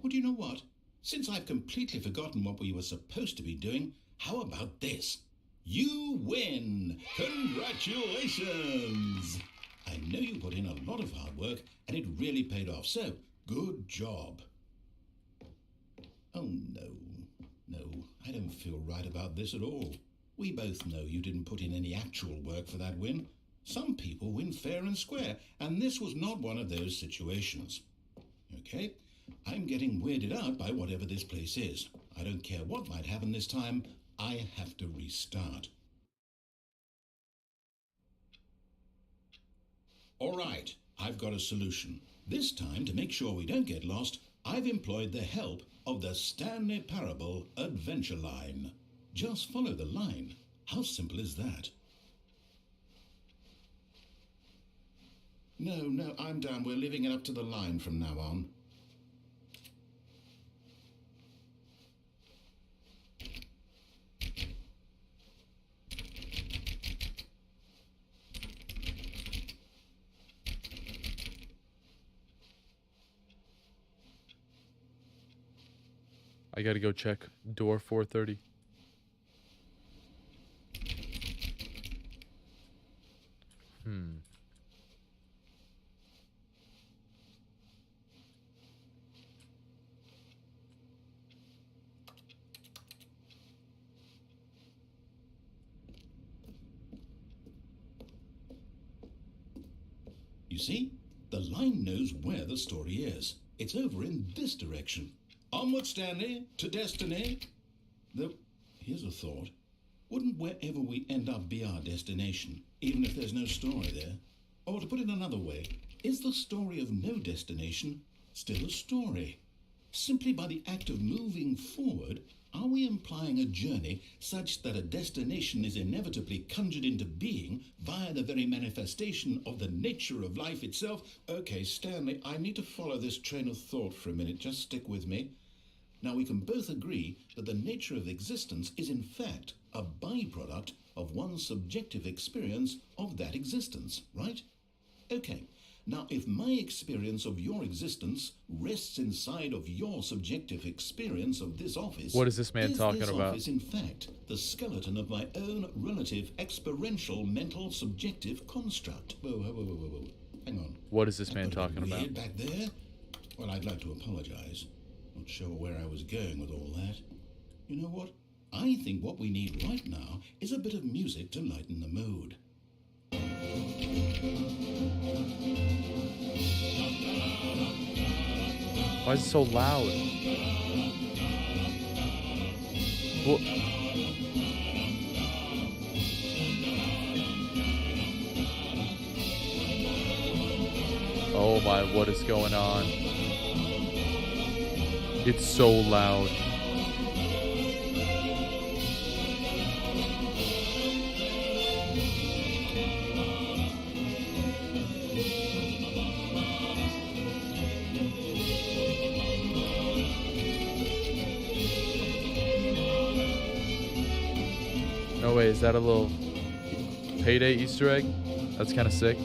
Well, do you know what? Since I've completely forgotten what we were supposed to be doing, how about this? You win! Congratulations! I know you put in a lot of hard work, and it really paid off, so good job. Oh, no, I don't feel right about this at all. We both know you didn't put in any actual work for that win. Some people win fair and square, and this was not one of those situations. Okay, I'm getting weirded out by whatever this place is. I don't care what might happen this time. I have to restart. All right, I've got a solution. This time, to make sure we don't get lost, I've employed the help of the Stanley Parable Adventure Line. Just follow the line. How simple is that? No, I'm down. We're leaving it up to the line from now on. I gotta go check door 430. You see, the line knows where the story is. It's over in this direction. Onward, Stanley, to destiny. Though, here's a thought. Wouldn't wherever we end up be our destination, even if there's no story there? Or to put it another way, is the story of no destination still a story? Simply by the act of moving forward, are we implying a journey such that a destination is inevitably conjured into being via the very manifestation of the nature of life itself? Okay, Stanley, I need to follow this train of thought for a minute. Just stick with me. Now, we can both agree that the nature of existence is in fact a byproduct of one's subjective experience of that existence, right? Okay. Now, if my experience of your existence rests inside of your subjective experience of this office... What is this man talking this about? Office, in fact, the skeleton of my own relative experiential mental subjective construct? Whoa. Hang on. What is this man talking about? Back there? Well, I'd like to apologize. Not sure where I was going with all that. You know what? I think what we need right now is a bit of music to lighten the mood. Why is it so loud? What? Oh my, what is going on? It's so loud. No way, is that a little Payday Easter egg? That's kind of sick.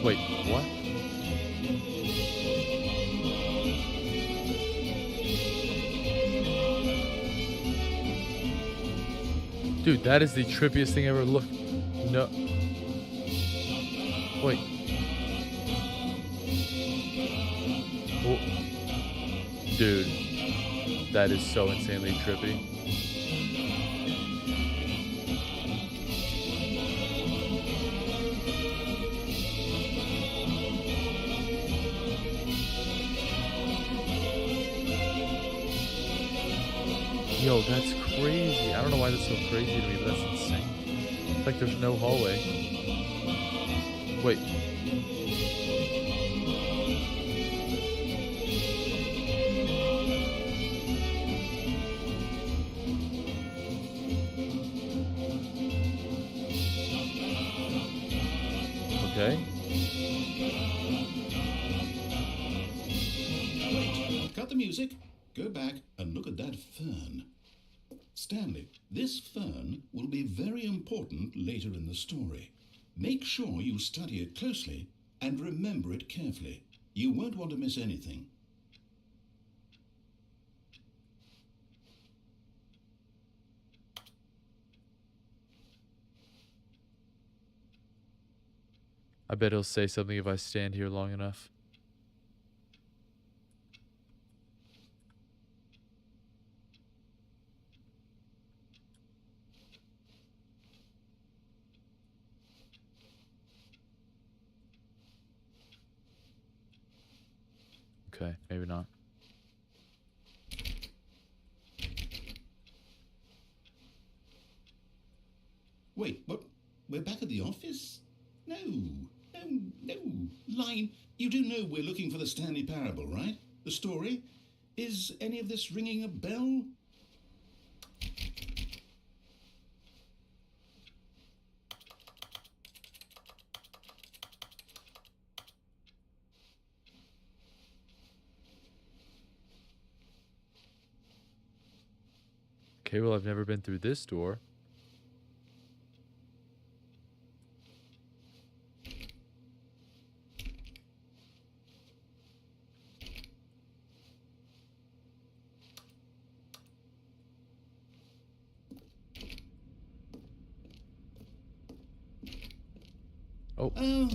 Wait, what? Dude, that is the trippiest thing ever. Look. No. Wait. Oh. Dude. That is so insanely trippy. Yo, that's crazy. I don't know why that's so crazy to me, but that's insane. It's like there's no hallway. Wait. Okay. Wait, cut the music. Go back and look at that fern. Stanley, this fern will be very important later in the story. Make sure you study it closely and remember it carefully. You won't want to miss anything. I bet he'll say something if I stand here long enough. Okay, maybe not. Wait, what? We're back at the office? No. Line, you do know we're looking for the Stanley Parable, right? The story? Is any of this ringing a bell? Okay, well, I've never been through this door. Oh. Oh,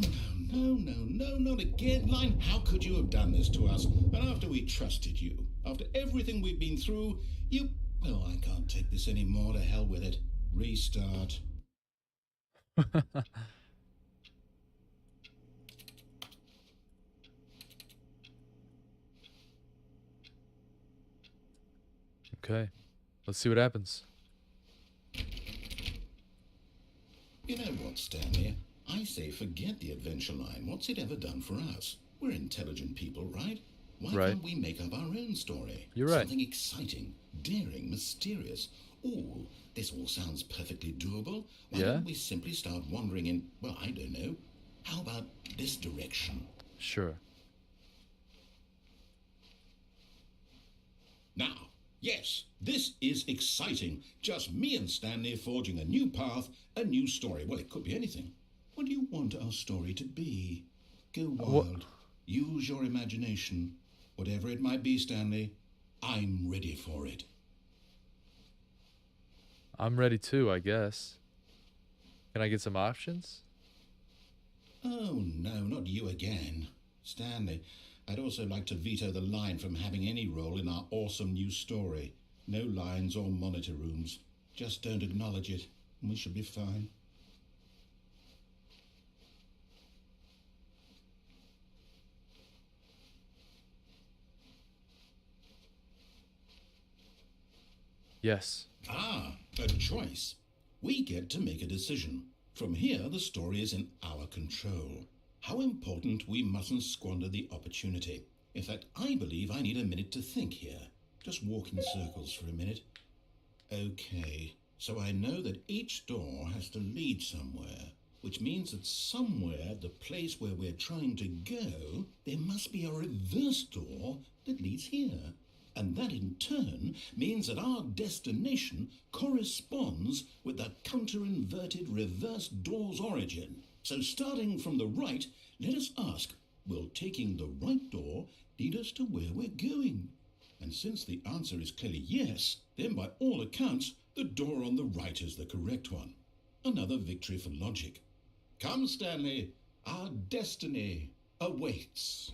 no, not again. Line, how could you have done this to us? And after we trusted you, after everything we've been through, you... Oh, I can't take this anymore. To hell with it. Restart. Okay, let's see what happens. You know what, Stanley? I say forget the adventure line. What's it ever done for us? We're intelligent people, right? Why can't we make up our own story? You're right. Something exciting, daring, mysterious. Ooh, this all sounds perfectly doable. Why don't we simply start wandering in, well, I don't know. How about this direction? Sure. Now, Yes, this is exciting. Just me and Stanley forging a new path, a new story. Well, it could be anything. What do you want our story to be? Go wild. Use your imagination. Whatever it might be, Stanley, I'm ready for it. I'm ready too, I guess. Can I get some options? Oh, no, not you again. Stanley, I'd also like to veto the line from having any role in our awesome new story. No lines or monitor rooms. Just don't acknowledge it, and we should be fine. Yes. Ah, a choice. We get to make a decision. From here, the story is in our control. How important we mustn't squander the opportunity. In fact, I believe I need a minute to think here. Just walk in circles for a minute. Okay, so I know that each door has to lead somewhere, which means that somewhere, the place where we're trying to go, there must be a reverse door that leads here. And that in turn means that our destination corresponds with the counter-inverted reverse door's origin. So starting from the right, let us ask, will taking the right door lead us to where we're going? And since the answer is clearly yes, then by all accounts, the door on the right is the correct one. Another victory for logic. Come, Stanley, our destiny awaits.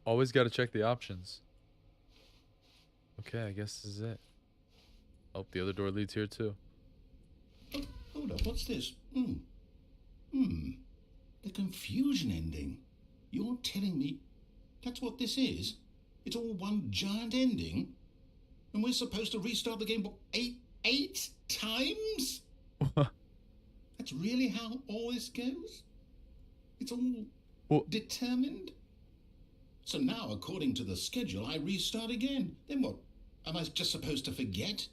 Always got to check the options. Okay, I guess this is it. Oh, the other door leads here too. Oh, hold up, what's this? The confusion ending. You're telling me that's what this is? It's all one giant ending? And we're supposed to restart the game, what, eight times? That's really how all this goes? It's all determined? So now, according to the schedule, I restart again. Then what? Am I just supposed to forget?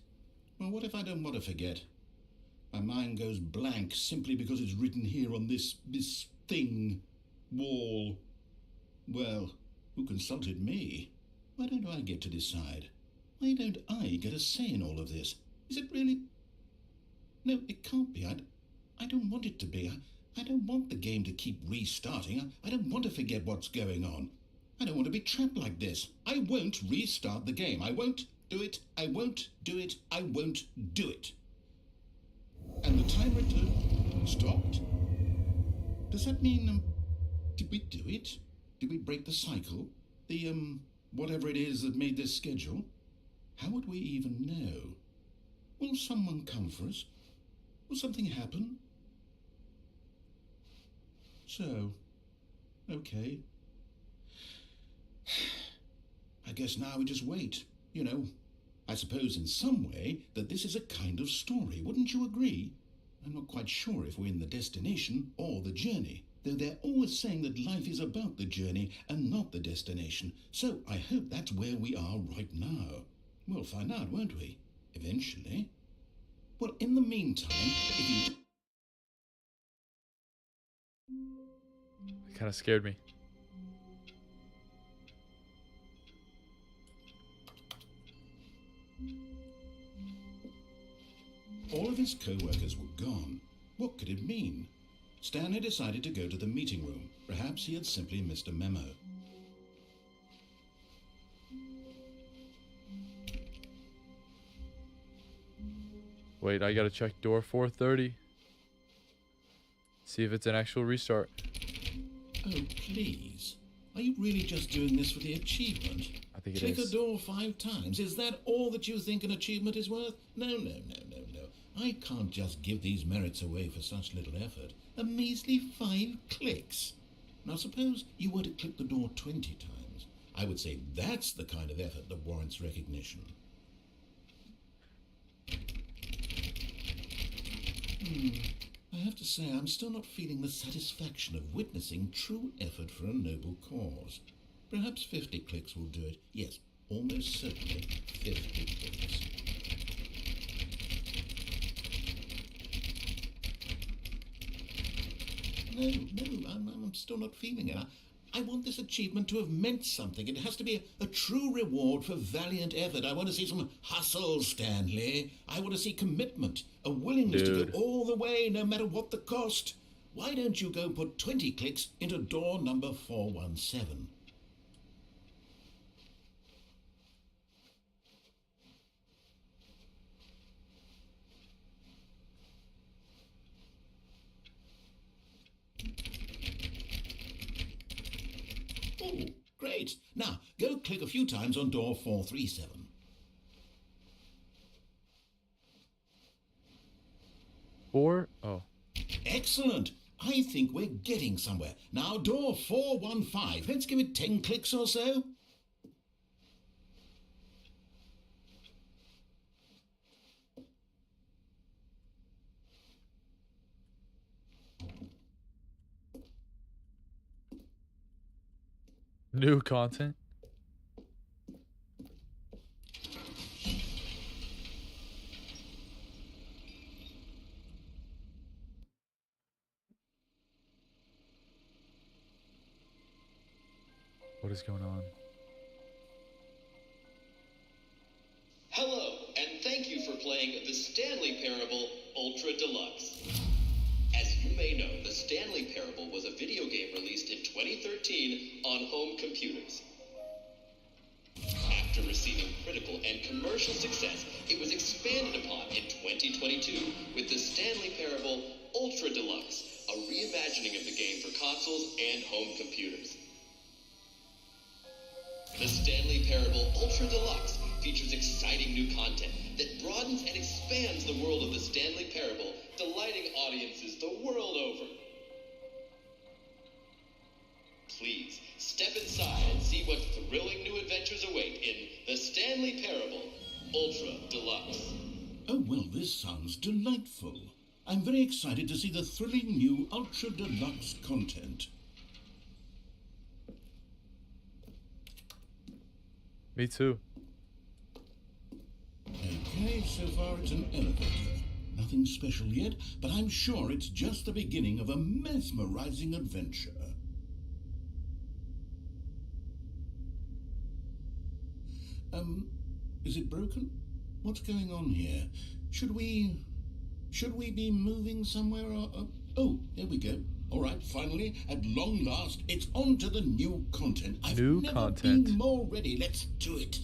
Well, what if I don't want to forget? My mind goes blank simply because it's written here on this thing, wall. Well, who consulted me? Why don't I get to decide? Why don't I get a say in all of this? Is it really? No, it can't be. I don't want it to be. I don't want the game to keep restarting. I don't want to forget what's going on. I don't want to be trapped like this. I won't restart the game. I won't do it. I won't do it. I won't do it. And the timer stopped. Does that mean, did we do it? Did we break the cycle? The, whatever it is that made this schedule? How would we even know? Will someone come for us? Will something happen? So, okay. I guess now we just wait. You know, I suppose in some way that this is a kind of story. Wouldn't you agree? I'm not quite sure if we're in the destination or the journey, though they're always saying that life is about the journey and not the destination. So I hope that's where we are right now. We'll find out, won't we? Eventually. Well, in the meantime, if you... It kind of scared me. All of his co-workers were gone. What could it mean? Stanley decided to go to the meeting room. Perhaps he had simply missed a memo. Wait, I gotta check door 430. See if it's an actual restart. Oh, please. Are you really just doing this for the achievement? I think it Check is. a door 5 times. Is that all that you think an achievement is worth? No. I can't just give these merits away for such little effort. A measly 5 clicks. Now suppose you were to click the door 20 times. I would say that's the kind of effort that warrants recognition. I have to say I'm still not feeling the satisfaction of witnessing true effort for a noble cause. Perhaps 50 clicks will do it. Yes, almost certainly 50 clicks. I'm still not feeling it. I want this achievement to have meant something. It has to be a true reward for valiant effort. I want to see some hustle, Stanley. I want to see commitment, a willingness to go all the way, no matter what the cost. Why don't you go put 20 clicks into door number 417? Oh, great. Now, go click a few times on door 437. Oh. Excellent. I think we're getting somewhere. Now, door 415. Let's give it 10 clicks or so. New content? What is going on? Hello, and thank you for playing the Stanley Parable Ultra Deluxe. As you may know, the Stanley Parable was a video game released in 2013 on home computers. After receiving critical and commercial success, it was expanded upon in 2022 with the Stanley Parable Ultra Deluxe, a reimagining of the game for consoles and home computers. The Stanley Parable Ultra Deluxe features exciting new content that broadens and expands the world of the Stanley Parable, delighting audiences the world over. Please, step inside and see what thrilling new adventures await in the Stanley Parable Ultra Deluxe. Oh, well, this sounds delightful. I'm very excited to see the thrilling new Ultra Deluxe content. Me too. Okay, so far it's an elevator. Nothing special yet, but I'm sure it's just the beginning of a mesmerizing adventure. Is it broken? What's going on here? Should we be moving somewhere or... Oh, there we go. All right, finally, at long last, it's on to the new content. I've never been more ready. Let's do it.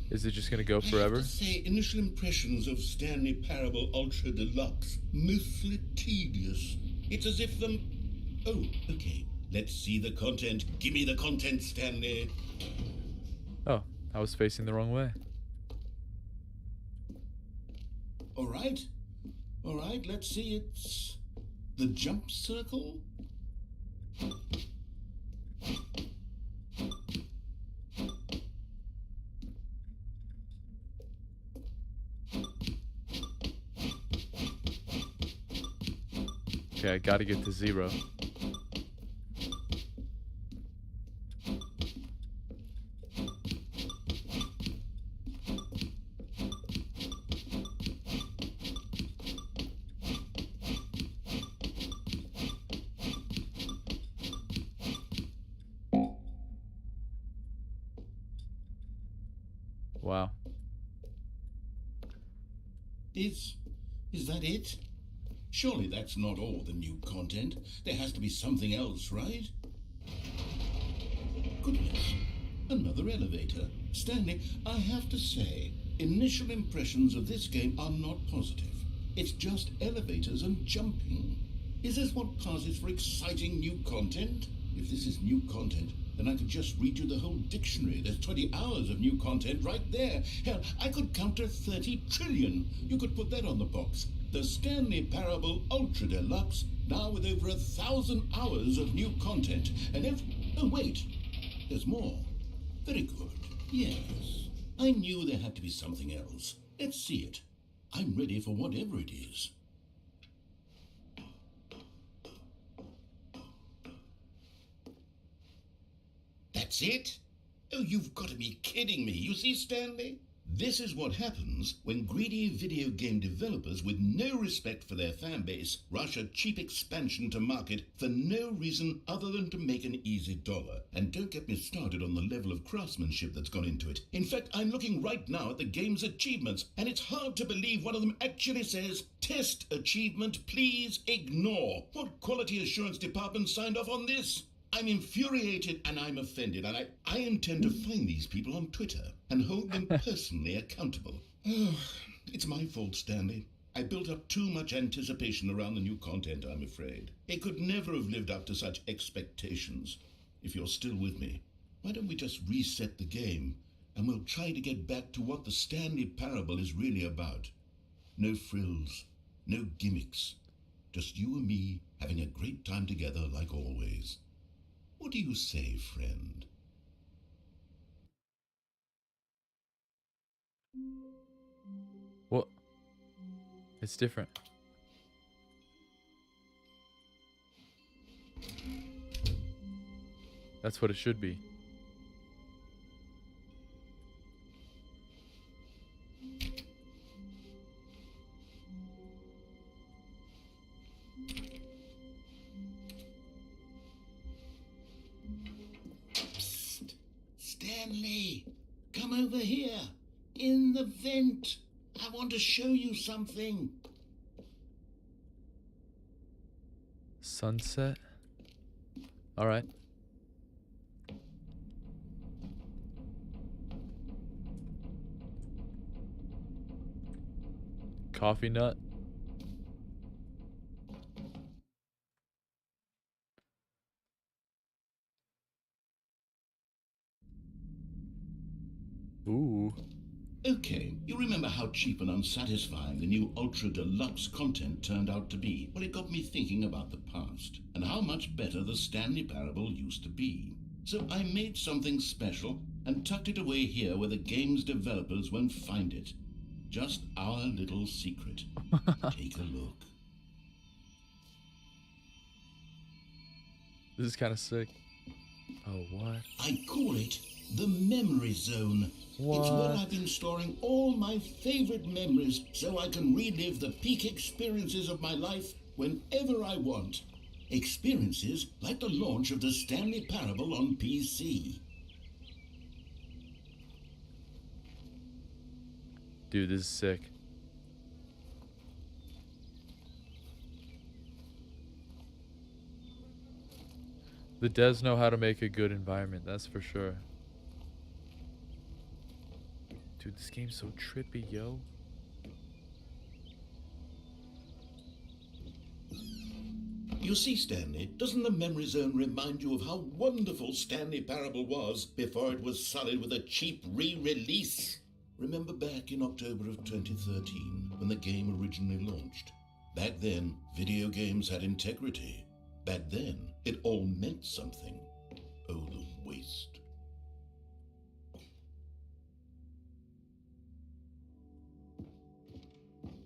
Is it just going to go forever? I have to say, initial impressions of Stanley Parable Ultra Deluxe, mostly tedious. It's as if them... Oh, okay. Let's see the content. Give me the content, Stanley. Oh, I was facing the wrong way. All right, let's see. It's the jump circle. Okay, I gotta get to 0. Wow. Is that it? Surely that's not all the new content. There has to be something else, right? Goodness, another elevator. Stanley, I have to say, initial impressions of this game are not positive. It's just elevators and jumping. Is this what passes for exciting new content? If this is new content, then I could just read you the whole dictionary. There's 20 hours of new content right there. Hell, I could count to 30 trillion. You could put that on the box. The Stanley Parable Ultra Deluxe, now with over 1,000 hours of new content. And if... Oh, wait. There's more. Very good. Yes. I knew there had to be something else. Let's see it. I'm ready for whatever it is. That's it? Oh, you've got to be kidding me. You see, Stanley? This is what happens when greedy video game developers with no respect for their fan base rush a cheap expansion to market for no reason other than to make an easy dollar. And don't get me started on the level of craftsmanship that's gone into it. In fact, I'm looking right now at the game's achievements, and it's hard to believe one of them actually says, "Test achievement, please ignore." What quality assurance department signed off on this? I'm infuriated and I'm offended, and I intend to find these people on Twitter and hold them personally accountable. Oh, it's my fault, Stanley. I built up too much anticipation around the new content, I'm afraid. It could never have lived up to such expectations. If you're still with me, why don't we just reset the game and we'll try to get back to what the Stanley Parable is really about. No frills, no gimmicks, just you and me having a great time together like always. What do you say, friend? What? It's different. That's what it should be. Psst. Stanley, come over here. In the vent. I want to show you something. Sunset? Alright. Coffee nut? Ooh. Okay, you remember how cheap and unsatisfying the new Ultra Deluxe content turned out to be? Well, it got me thinking about the past and how much better the Stanley Parable used to be. So I made something special and tucked it away here where the game's developers won't find it. Just our little secret. Take a look. This is kind of sick. Oh, what? I call it the Memory Zone. What? It's where I've been storing all my favorite memories so I can relive the peak experiences of my life whenever I want. Experiences like the launch of the Stanley Parable on PC. Dude, this is sick. The devs know how to make a good environment, that's for sure. Dude, this game's so trippy, yo. You see, Stanley, doesn't the Memory Zone remind you of how wonderful Stanley Parable was before it was sullied with a cheap re-release? Remember back in October of 2013 when the game originally launched? Back then, video games had integrity. Back then, it all meant something. Oh, the waste.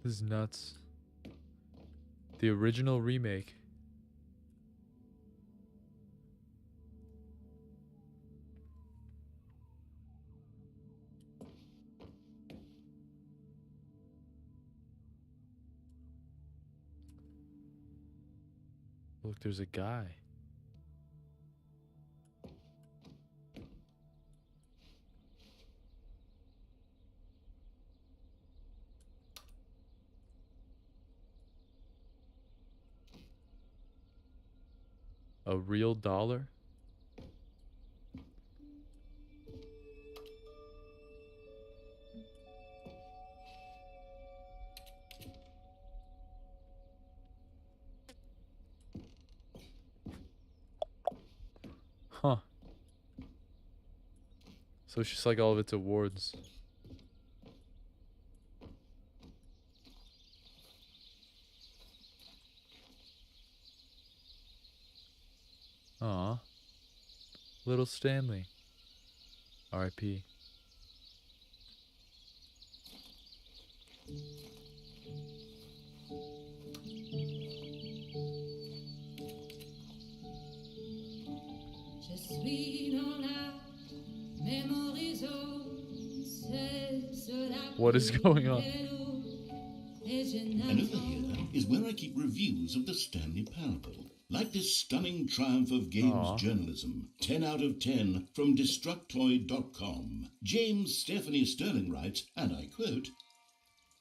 This is nuts. The original remake. Look, there's a guy. A real dollar? Huh. So it's just like all of its awards. Aw. Little Stanley. R.I.P. Je suis dans la memory zone. What is going on? And over here is where I keep reviews of the Stanley Parable. Like this stunning triumph of games journalism, 10 out of 10 from Destructoid.com. James Stephanie Sterling writes, and I quote,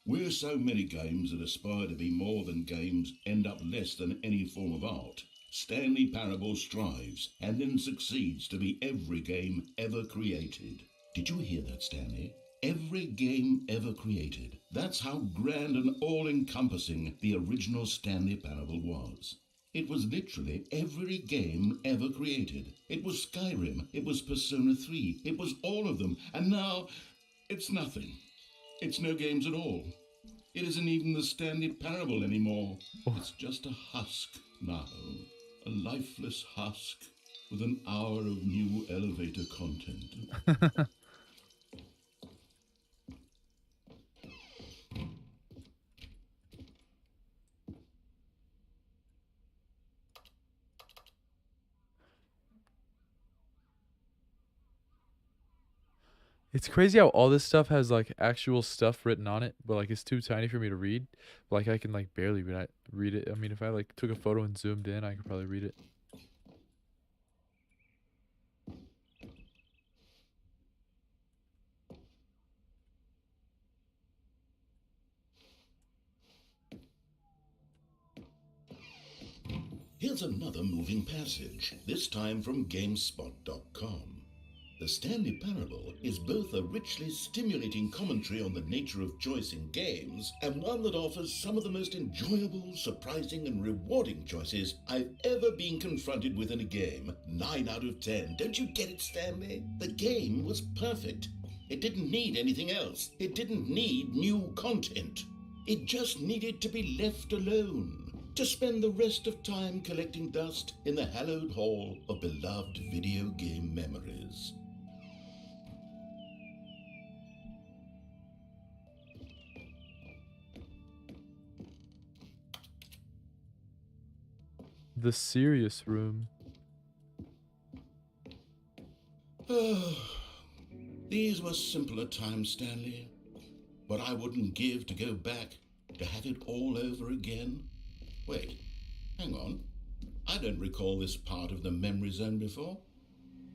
"Where so many games that aspire to be more than games end up less than any form of art, Stanley Parable strives and then succeeds to be every game ever created." Did you hear that, Stanley? Every game ever created. That's how grand and all-encompassing the original Stanley Parable was. It was literally every game ever created. It was Skyrim, it was Persona 3, it was all of them, and now it's nothing. It's no games at all. It isn't even the Stanley Parable anymore. It's just a husk now. A lifeless husk with an hour of new elevator content. It's crazy how all this stuff has like actual stuff written on it, but like it's too tiny for me to read. But, like I can like barely read it. I mean, if I like took a photo and zoomed in, I could probably read it. Here's another moving passage, this time from GameSpot.com. The Stanley Parable is both a richly stimulating commentary on the nature of choice in games and one that offers some of the most enjoyable, surprising, and rewarding choices I've ever been confronted with in a game. 9 out of 10. Don't you get it, Stanley? The game was perfect. It didn't need anything else. It didn't need new content. It just needed to be left alone, to spend the rest of time collecting dust in the hallowed hall of beloved video game memories. The serious room. These were simpler times, Stanley. But I wouldn't give to go back, to have it all over again. Wait, hang on. I don't recall this part of the memory zone before.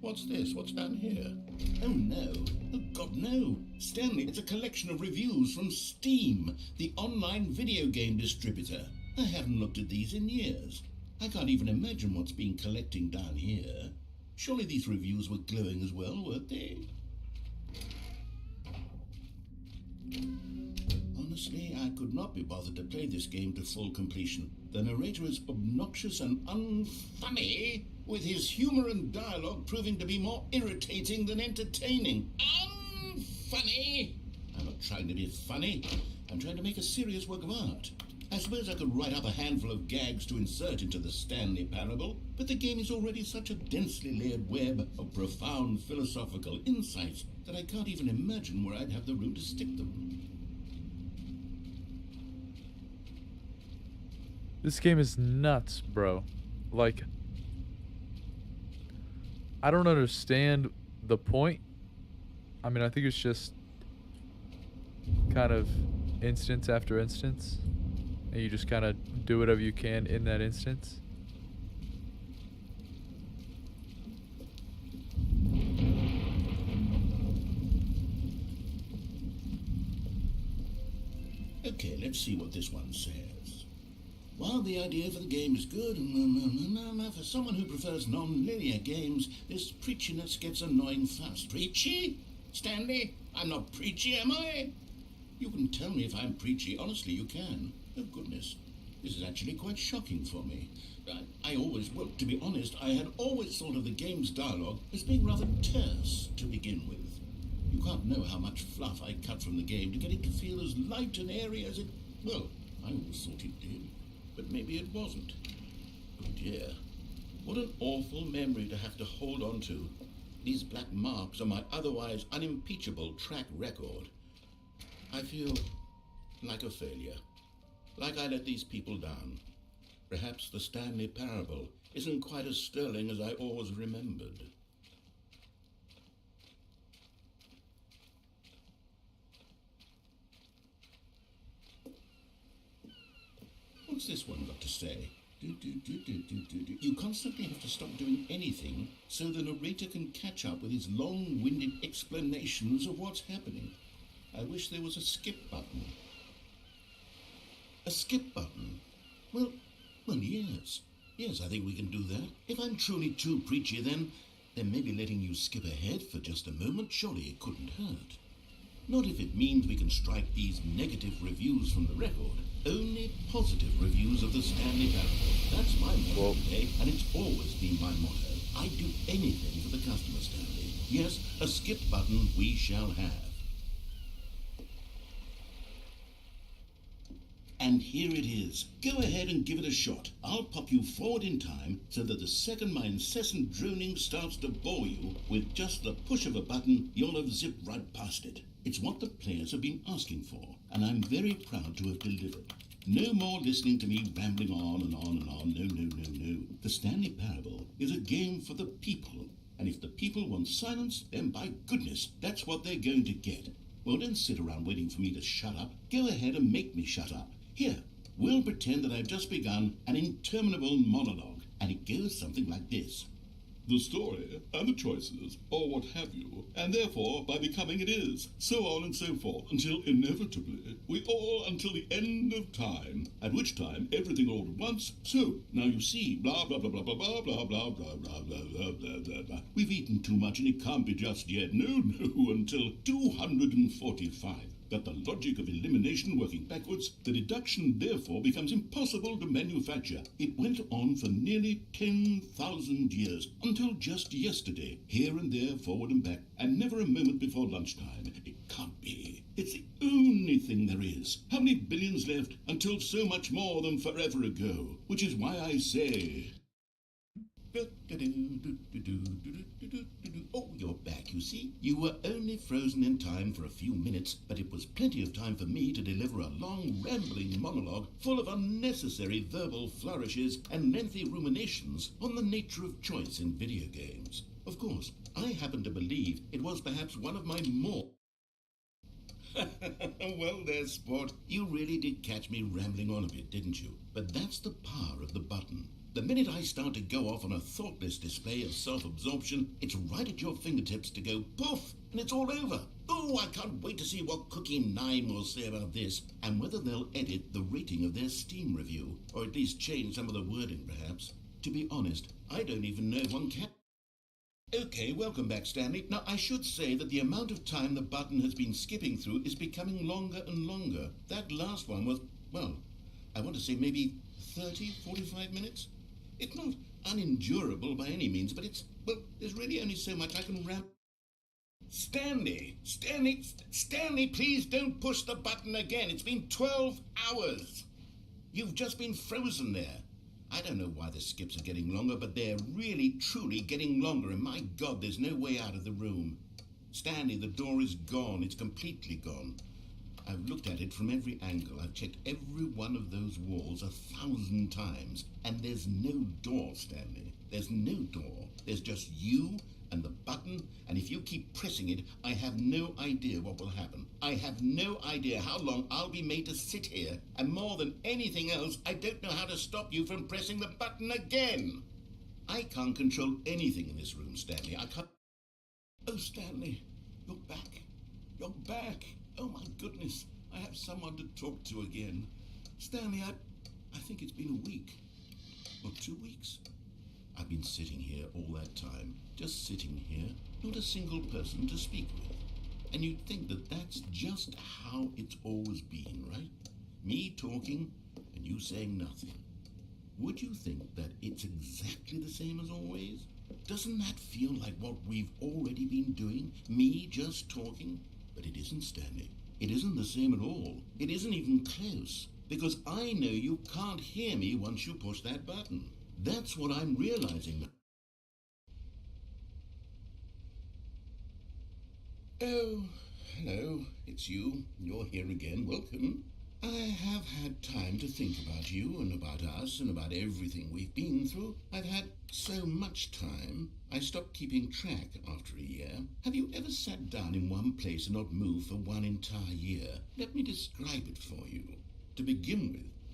What's this? What's down here? Oh no. Oh God, no. Stanley, it's a collection of reviews from Steam, the online video game distributor. I haven't looked at these in years. I can't even imagine what's been collecting down here. Surely these reviews were glowing as well, weren't they? Honestly, I could not be bothered to play this game to full completion. The narrator is obnoxious and unfunny, with his humour and dialogue proving to be more irritating than entertaining. Unfunny! I'm not trying to be funny. I'm trying to make a serious work of art. I suppose I could write up a handful of gags to insert into the Stanley Parable, but the game is already such a densely layered web of profound philosophical insights that I can't even imagine where I'd have the room to stick them. This game is nuts, bro. Like, I don't understand the point. I mean, I think it's just kind of instance after instance, and you just kind of do whatever you can in that instance. Okay, let's see what this one says. While the idea for the game is good, for someone who prefers non-linear games, this preachiness gets annoying fast. Preachy? Stanley, I'm not preachy, am I? You can tell me if I'm preachy. Honestly, you can. Oh, goodness. This is actually quite shocking for me. Well, to be honest, I had always thought of the game's dialogue as being rather terse to begin with. You can't know how much fluff I cut from the game to get it to feel as light and airy as it... Well, I always thought it did. But maybe it wasn't. Oh dear. What an awful memory to have to hold on to. These black marks on my otherwise unimpeachable track record. I feel like a failure. Like I let these people down. Perhaps the Stanley Parable isn't quite as sterling as I always remembered. What's this one got to say? You constantly have to stop doing anything so the narrator can catch up with his long-winded explanations of what's happening. I wish there was a skip button. A skip button? Well, yes. Yes, I think we can do that. If I'm truly too preachy, then maybe letting you skip ahead for just a moment, surely it couldn't hurt. Not if it means we can strike these negative reviews from the record. Only positive reviews of the Stanley Parable. That's my motto today, and it's always been my motto. I'd do anything for the customer, Stanley. Yes, a skip button we shall have. And here it is. Go ahead and give it a shot. I'll pop you forward in time so that the second my incessant droning starts to bore you, with just the push of a button, you'll have zipped right past it. It's what the players have been asking for, and I'm very proud to have delivered. No more listening to me rambling on and on and on. No. The Stanley Parable is a game for the people, and if the people want silence, then by goodness, that's what they're going to get. Well, don't sit around waiting for me to shut up. Go ahead and make me shut up. Here, we'll pretend that I've just begun an interminable monologue, and it goes something like this. The story, and the choices, or what have you, and therefore by becoming it is, so on and so forth, until inevitably we all until the end of time, at which time everything all at once. So, now you see, blah, blah, blah, blah, blah, blah, blah, blah, blah, blah, blah, blah, blah, blah, blah. We've eaten too much and it can't be just yet. No, until 245. That the logic of elimination working backwards, the deduction therefore becomes impossible to manufacture. It went on for nearly 10,000 years, until just yesterday, here and there, forward and back, and never a moment before lunchtime. It can't be. It's the only thing there is. How many billions left until so much more than forever ago? Which is why I say... Oh, you're back, you see. You were only frozen in time for a few minutes, but it was plenty of time for me to deliver a long, rambling monologue full of unnecessary verbal flourishes and lengthy ruminations on the nature of choice in video games. Of course, I happen to believe it was perhaps one of my more... Well there, sport. You really did catch me rambling on a bit, didn't you? But that's the power of the button. The minute I start to go off on a thoughtless display of self-absorption, it's right at your fingertips to go poof, and it's all over. Oh, I can't wait to see what Cookie 9 will say about this, and whether they'll edit the rating of their Steam review, or at least change some of the wording, perhaps. To be honest, I don't even know if one can... Okay, welcome back, Stanley. Now, I should say that the amount of time the button has been skipping through is becoming longer and longer. That last one was, well, I want to say maybe 30, 45 minutes? It's not unendurable by any means, but it's, well, there's really only so much I can ramp. Stanley, please don't push the button again. It's been 12 hours. You've just been frozen there. I don't know why the skips are getting longer, but they're really, truly getting longer, and my God, there's no way out of the room. Stanley, the door is gone. It's completely gone. I've looked at it from every angle. I've checked every one of those walls 1,000 times. And there's no door, Stanley. There's no door. There's just you and the button. And if you keep pressing it, I have no idea what will happen. I have no idea how long I'll be made to sit here. And more than anything else, I don't know how to stop you from pressing the button again. I can't control anything in this room, Stanley. I can't... Oh, Stanley, you're back. You're back. Oh, my goodness, I have someone to talk to again. Stanley, I think it's been a week, or 2 weeks. I've been sitting here all that time, just sitting here, not a single person to speak with. And you'd think that that's just how it's always been, right? Me talking, and you saying nothing. Would you think that it's exactly the same as always? Doesn't that feel like what we've already been doing? Me just talking? But it isn't, Stanley. It isn't the same at all. It isn't even close. Because I know you can't hear me once you push that button. That's what I'm realizing. Oh, hello. It's you. You're here again. Welcome. I have had time to think about you and about us and about everything we've been through. I've had so much time. I stopped keeping track after a year. Have you ever sat down in one place and not moved for one entire year? Let me describe it for you. To begin with,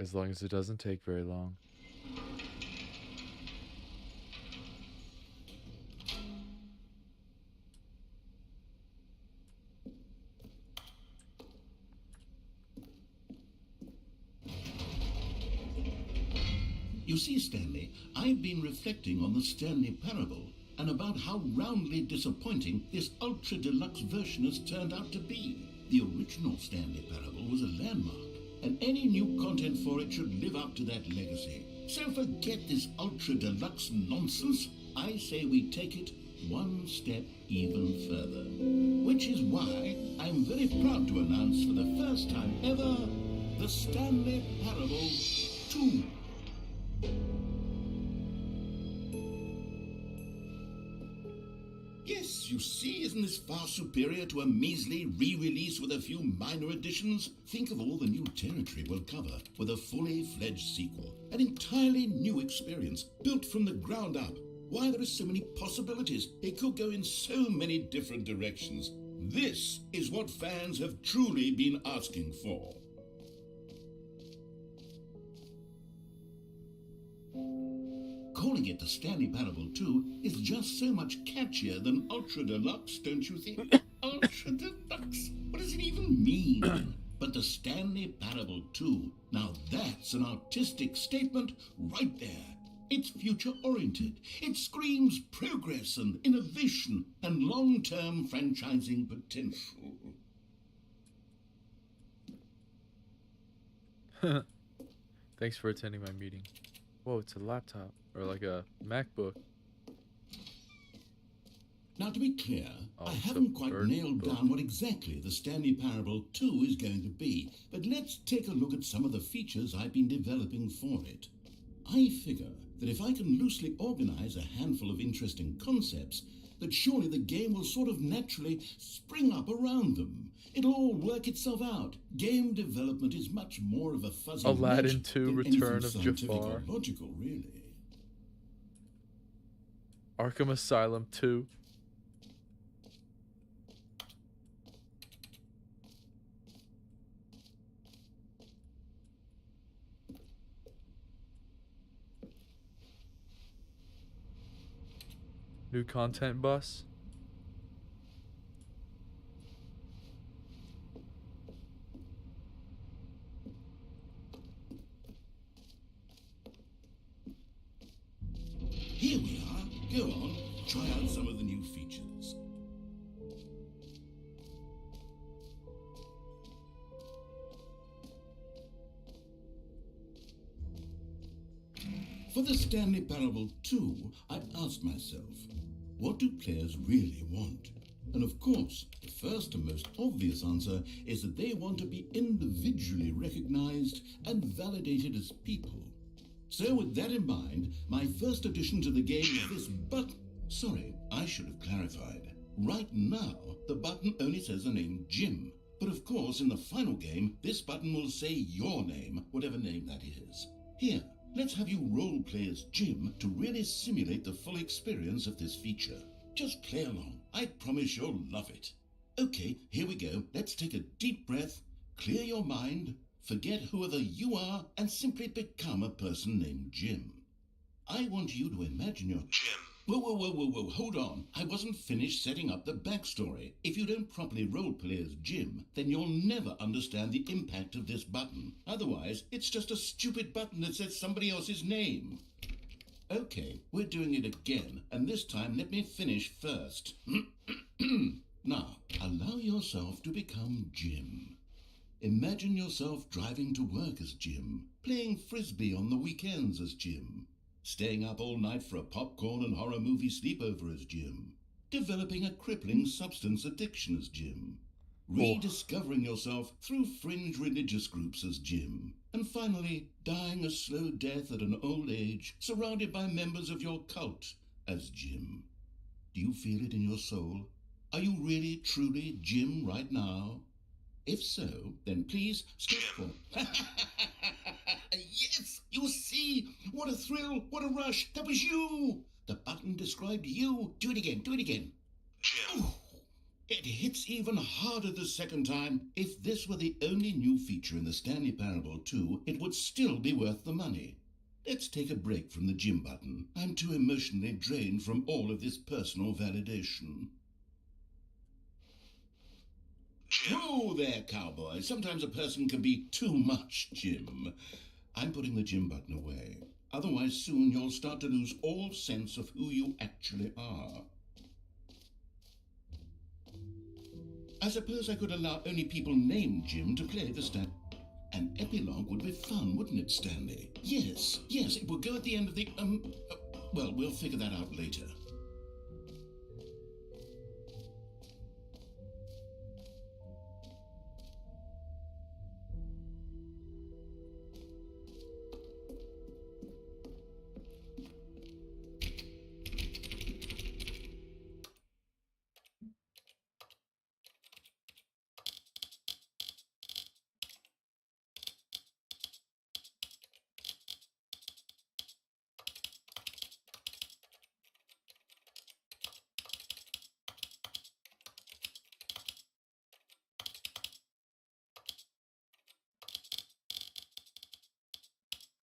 As long as it doesn't take very long. You see, Stanley, I've been reflecting on the Stanley Parable and about how roundly disappointing this ultra-deluxe version has turned out to be. The original Stanley Parable was a landmark, and any new content for it should live up to that legacy. So forget this ultra-deluxe nonsense. I say we take it one step even further. Which is why I'm very proud to announce for the first time ever, the Stanley Parable 2. Yes, you see, isn't this far superior to a measly re-release with a few minor additions? Think of all the new territory we'll cover with a fully fledged sequel. An entirely new experience, built from the ground up. Why, there are so many possibilities. It could go in so many different directions. This is what fans have truly been asking for. Calling it the Stanley Parable 2 is just so much catchier than Ultra Deluxe, don't you think? Ultra Deluxe? What does it even mean? But the Stanley Parable 2, now that's an artistic statement right there. It's future-oriented. It screams progress and innovation and long-term franchising potential. Thanks for attending my meeting. Whoa, it's a laptop. Or like a MacBook. Now, to be clear, I it's a haven't quite bird nailed book. down what exactly the Stanley Parable 2 is going to be, but let's take a look at some of the features I've been developing for it. I figure that if I can loosely organize a handful of interesting concepts, that surely the game will sort of naturally spring up around them. It'll all work itself out. Game development is much more of a fuzzy Aladdin match 2 than Return anything of scientific or Jafar. logical, really. Arkham Asylum 2. New content bus. Here we are. Go on, try out some of the new features. For the Stanley Parable 2, I asked myself, what do players really want? And of course, the first and most obvious answer is that they want to be individually recognized and validated as people. So with that in mind, my first addition to the game is this button. Sorry, I should have clarified. Right now, the button only says the name Jim. But of course, in the final game, this button will say your name, whatever name that is. Here, let's have you role play as Jim to really simulate the full experience of this feature. Just play along. I promise you'll love it. Okay, here we go. Let's take a deep breath, clear your mind, forget whoever you are, and simply become a person named Jim. I want you to imagine you're Jim. Whoa, hold on. I wasn't finished setting up the backstory. If you don't properly roleplay as Jim, then you'll never understand the impact of this button. Otherwise, it's just a stupid button that says somebody else's name. Okay, we're doing it again, and this time let me finish first. Now, allow yourself to become Jim. Imagine yourself driving to work as Jim, playing frisbee on the weekends as Jim, staying up all night for a popcorn and horror movie sleepover as Jim, developing a crippling substance addiction as Jim, rediscovering yourself through fringe religious groups as Jim, and finally dying a slow death at an old age surrounded by members of your cult as Jim. Do you feel it in your soul? Are you really, truly Jim right now? If so, then please skip forward. Yes, you see, what a thrill, what a rush, that was you. The button described you. Do it again, Jim. It hits even harder the second time. If this were the only new feature in the Stanley Parable 2, it would still be worth the money. Let's take a break from the gym button. I'm too emotionally drained from all of this personal validation. Whoa there, cowboy. Sometimes a person can be too much, Jim. I'm putting the gym button away. Otherwise, soon you'll start to lose all sense of who you actually are. I suppose I could allow only people named Jim to play the stand. An epilogue would be fun, wouldn't it, Stanley? Yes, it would go at the end of the, well, we'll figure that out later.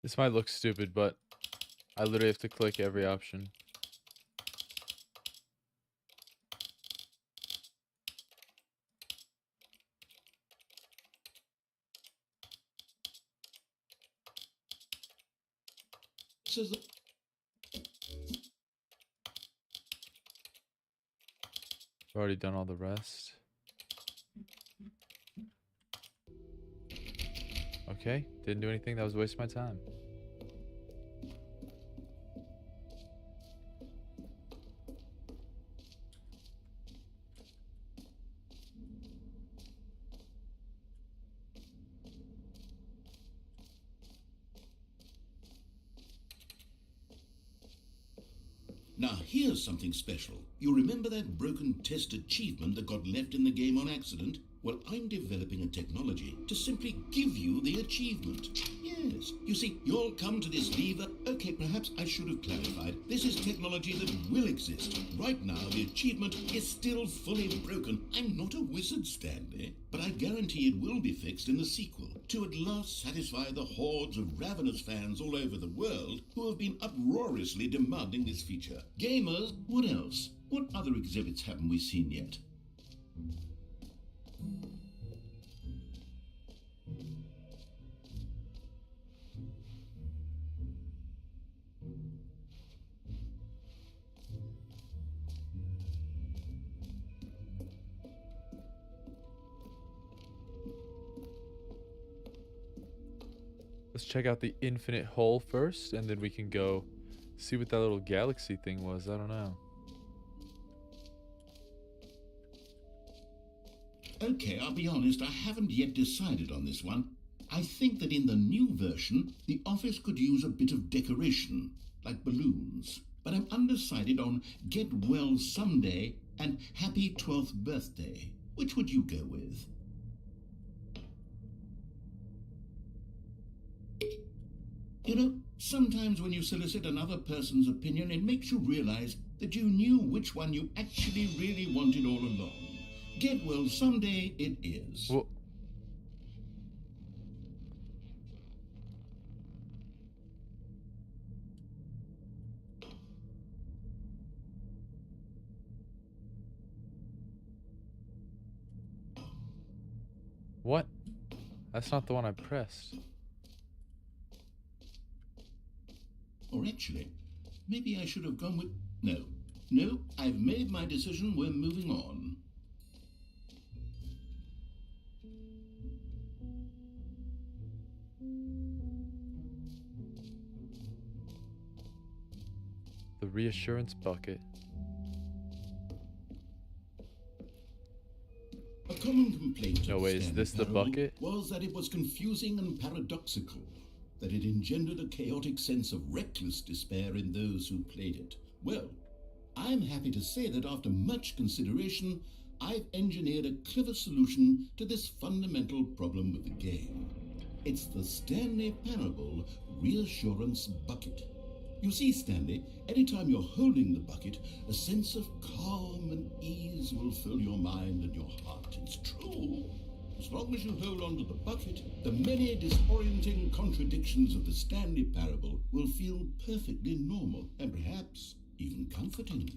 This might look stupid, but I literally have to click every option. I've already done all the rest. Okay, didn't do anything. That was a waste of my time. Now, here's something special. You remember that broken test achievement that got left in the game on accident? Well, I'm developing a technology to simply give you the achievement. Yes. You see, you'll come to this lever. Okay, perhaps I should have clarified. This is technology that will exist. Right now, the achievement is still fully broken. I'm not a wizard, Stanley, but I guarantee it will be fixed in the sequel to at last satisfy the hordes of ravenous fans all over the world who have been uproariously demanding this feature. Gamers, what else? What other exhibits haven't we seen yet? Let's check out the infinite hole first, and then we can go see what that little galaxy thing was. I don't know. Okay, I'll be honest, I haven't yet decided on this one. I think that in the new version, the office could use a bit of decoration, like balloons. But I'm undecided on Get Well Someday and Happy 12th Birthday. Which would you go with? You know, sometimes when you solicit another person's opinion, it makes you realize that you knew which one you actually really wanted all along. Get Well Someday it is. Well, what? That's not the one I pressed. Or actually, maybe I should have gone with... No, I've made my decision. We're moving on. The reassurance bucket. A common complaint No of way, the is Stanley this the Parable bucket? was that it was confusing and paradoxical, that it engendered a chaotic sense of reckless despair in those who played it. Well, I'm happy to say that after much consideration, I've engineered a clever solution to this fundamental problem with the game. It's the Stanley Parable Reassurance Bucket. You see, Stanley, anytime you're holding the bucket, a sense of calm and ease will fill your mind and your heart. It's true. As long as you hold on to the bucket, the many disorienting contradictions of the Stanley parable will feel perfectly normal and perhaps even comforting.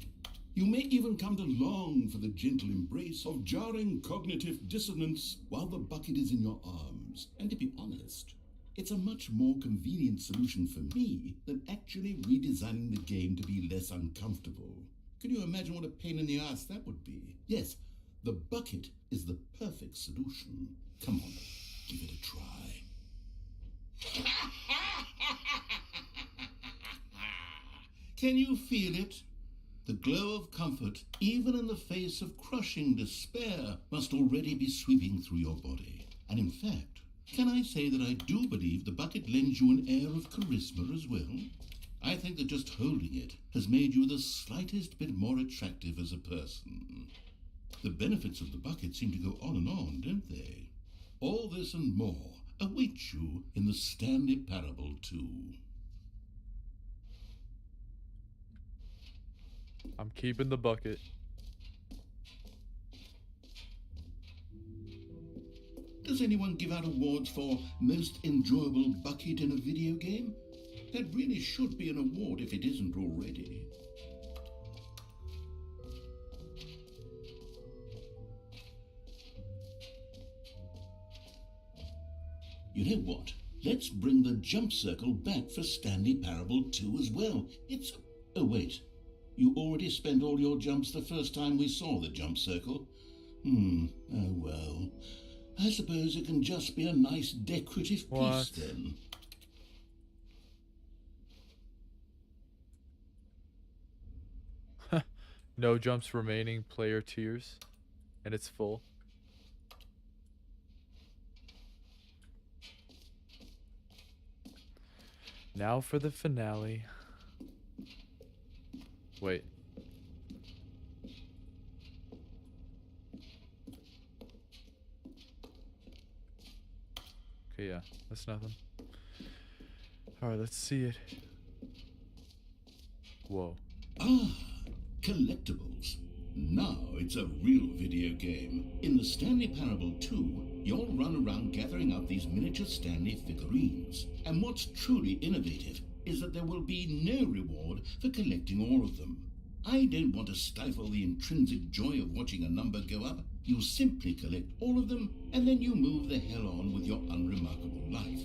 You may even come to long for the gentle embrace of jarring cognitive dissonance while the bucket is in your arms. And to be honest, it's a much more convenient solution for me than actually redesigning the game to be less uncomfortable. Can you imagine what a pain in the ass that would be? Yes, the bucket is the perfect solution. Come on, give it a try. Can you feel it? The glow of comfort, even in the face of crushing despair, must already be sweeping through your body. And in fact, can I say that I do believe the bucket lends you an air of charisma as well? I think that just holding it has made you the slightest bit more attractive as a person. The benefits of the bucket seem to go on, don't they? All this and more await you in the Stanley Parable 2. I'm keeping the bucket. Does anyone give out awards for most enjoyable bucket in a video game? That really should be an award if it isn't already. You know what? Let's bring the jump circle back for Stanley Parable 2 as well. Oh wait. You already spent all your jumps the first time we saw the jump circle? Oh well. I suppose it can just be a nice decorative piece then. No jumps remaining, player tiers, and it's full. Now for the finale. Wait. Okay, yeah, that's nothing. Alright, let's see it. Whoa. Ah, collectibles. Now it's a real video game. In the Stanley Parable 2, you'll run around gathering up these miniature Stanley figurines. And what's truly innovative is that there will be no reward for collecting all of them. I don't want to stifle the intrinsic joy of watching a number go up. You simply collect all of them, and then you move the hell on with your unremarkable life.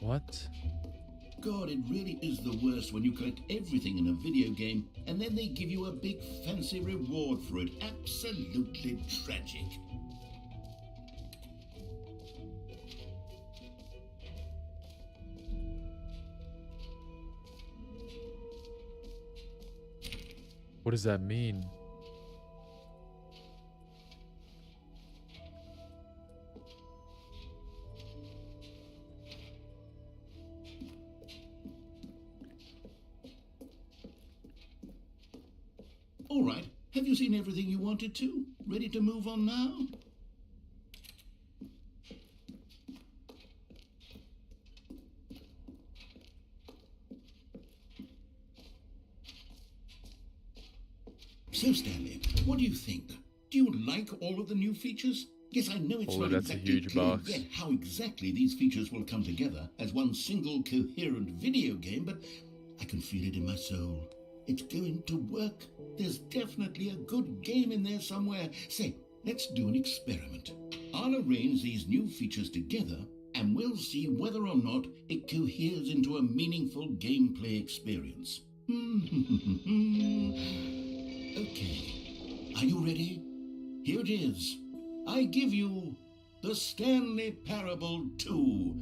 What? God, it really is the worst when you collect everything in a video game and then they give you a big fancy reward for it. Absolutely tragic. What does that mean? All right, have you seen everything you wanted to? Ready to move on now? So, Stanley, what do you think? Do you like all of the new features? Yes, I know it's not that's a exactly huge clear box. yet how exactly these features will come together as one single coherent video game, but I can feel it in my soul. It's going to work. There's definitely a good game in there somewhere. Say, let's do an experiment. I'll arrange these new features together and we'll see whether or not it coheres into a meaningful gameplay experience. Okay, are you ready? Here it is. I give you the Stanley Parable 2.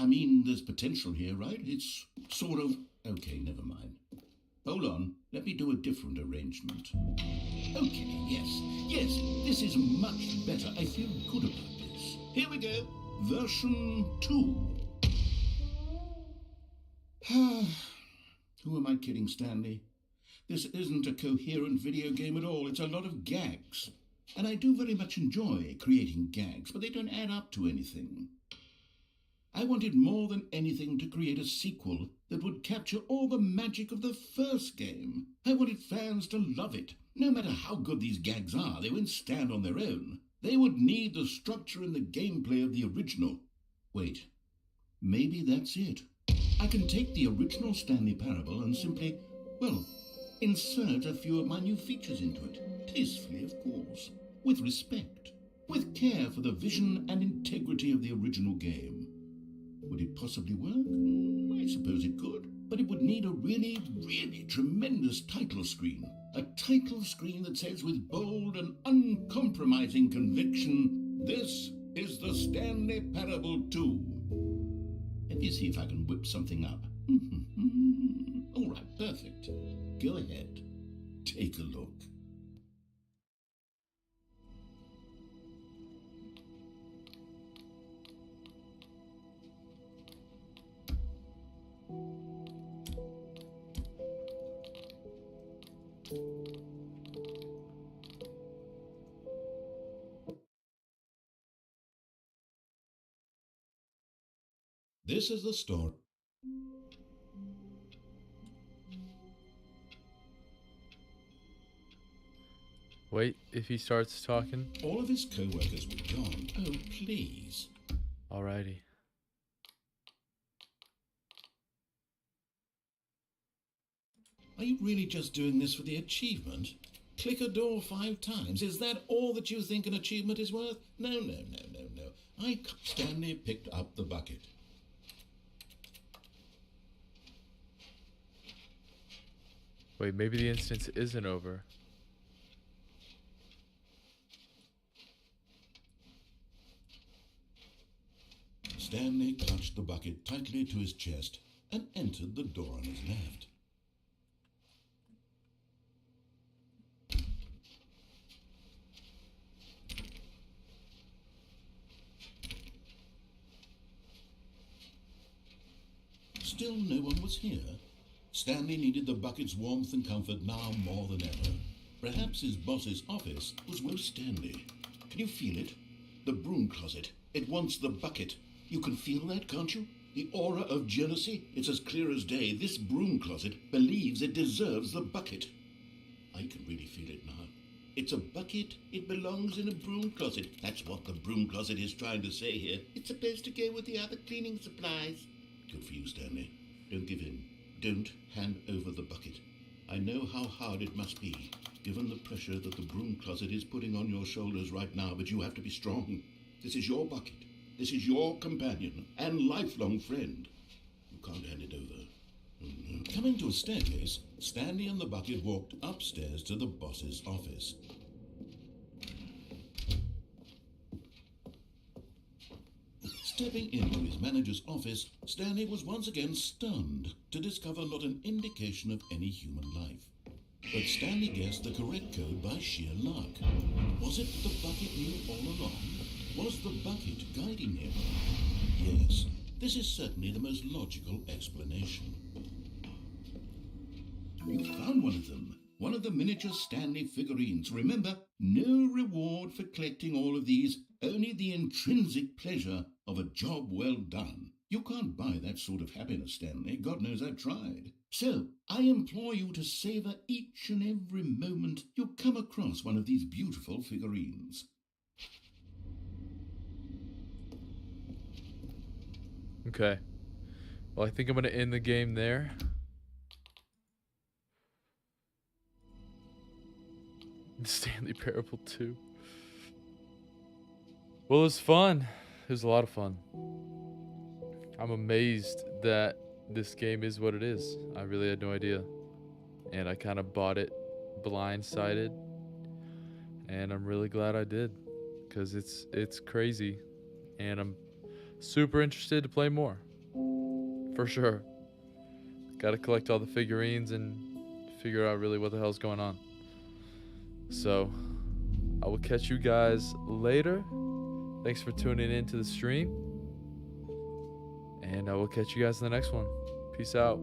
I mean, there's potential here, right? It's sort of... Okay, never mind. hold on. Let me do a different arrangement. Okay, yes, this is much better. I feel good about this. Here we go. Version 2. Who am I kidding, Stanley? This isn't a coherent video game at all. It's a lot of gags. And I do very much enjoy creating gags, but they don't add up to anything. I wanted more than anything to create a sequel that would capture all the magic of the first game. I wanted fans to love it. No matter how good these gags are, they won't stand on their own. They would need the structure and the gameplay of the original. Wait, maybe that's it. I can take the original Stanley Parable and simply, well, insert a few of my new features into it. Tastefully, of course. With respect. With care for the vision and integrity of the original game. Would it possibly work? I suppose it could. But it would need a really, really tremendous title screen. A title screen that says with bold and uncompromising conviction, "This is the Stanley Parable 2. Let me see if I can whip something up. All right, perfect. Go ahead. Take a look. This is the story. Wait, if he starts talking. All of his co-workers were gone. Oh, please. Alrighty. Are you really just doing this for the achievement? Click a door 5 times. Is that all that you think an achievement is worth? No. Stanley picked up the bucket. Wait, maybe the instance isn't over. Stanley clutched the bucket tightly to his chest and entered the door on his left. Still no one was here. Stanley needed the bucket's warmth and comfort now more than ever. Perhaps his boss's office was with Stanley. Can you feel it? The broom closet. It wants the bucket. You can feel that, can't you? The aura of jealousy. It's as clear as day. This broom closet believes it deserves the bucket. I can really feel it now. It's a bucket. It belongs in a broom closet. That's what the broom closet is trying to say here. It's supposed to go with the other cleaning supplies. Good for you, Stanley. Don't give in. Don't hand over the bucket. I know how hard it must be, given the pressure that the broom closet is putting on your shoulders right now, but you have to be strong. This is your bucket. This is your companion and lifelong friend. You can't hand it over. Coming to a staircase, Stanley and the bucket walked upstairs to the boss's office. Stepping into his manager's office, Stanley was once again stunned to discover not an indication of any human life. But Stanley guessed the correct code by sheer luck. Was it the bucket knew all along? Was the bucket guiding him? Yes, this is certainly the most logical explanation. You found one of them. One of the miniature Stanley figurines. Remember, no reward for collecting all of these, only the intrinsic pleasure of a job well done. You can't buy that sort of happiness, Stanley. God knows I've tried. So, I implore you to savor each and every moment you come across one of these beautiful figurines. Okay. Well, I think I'm going to end the game there. Stanley Parable 2. Well, it was fun. It was a lot of fun. I'm amazed that this game is what it is. I really had no idea. And I kind of bought it blindsided. And I'm really glad I did. Because it's crazy. And I'm super interested to play more. For sure. Gotta collect all the figurines and figure out really what the hell's going on. So, I will catch you guys later. Thanks for tuning in to the stream. And I will catch you guys in the next one. Peace out.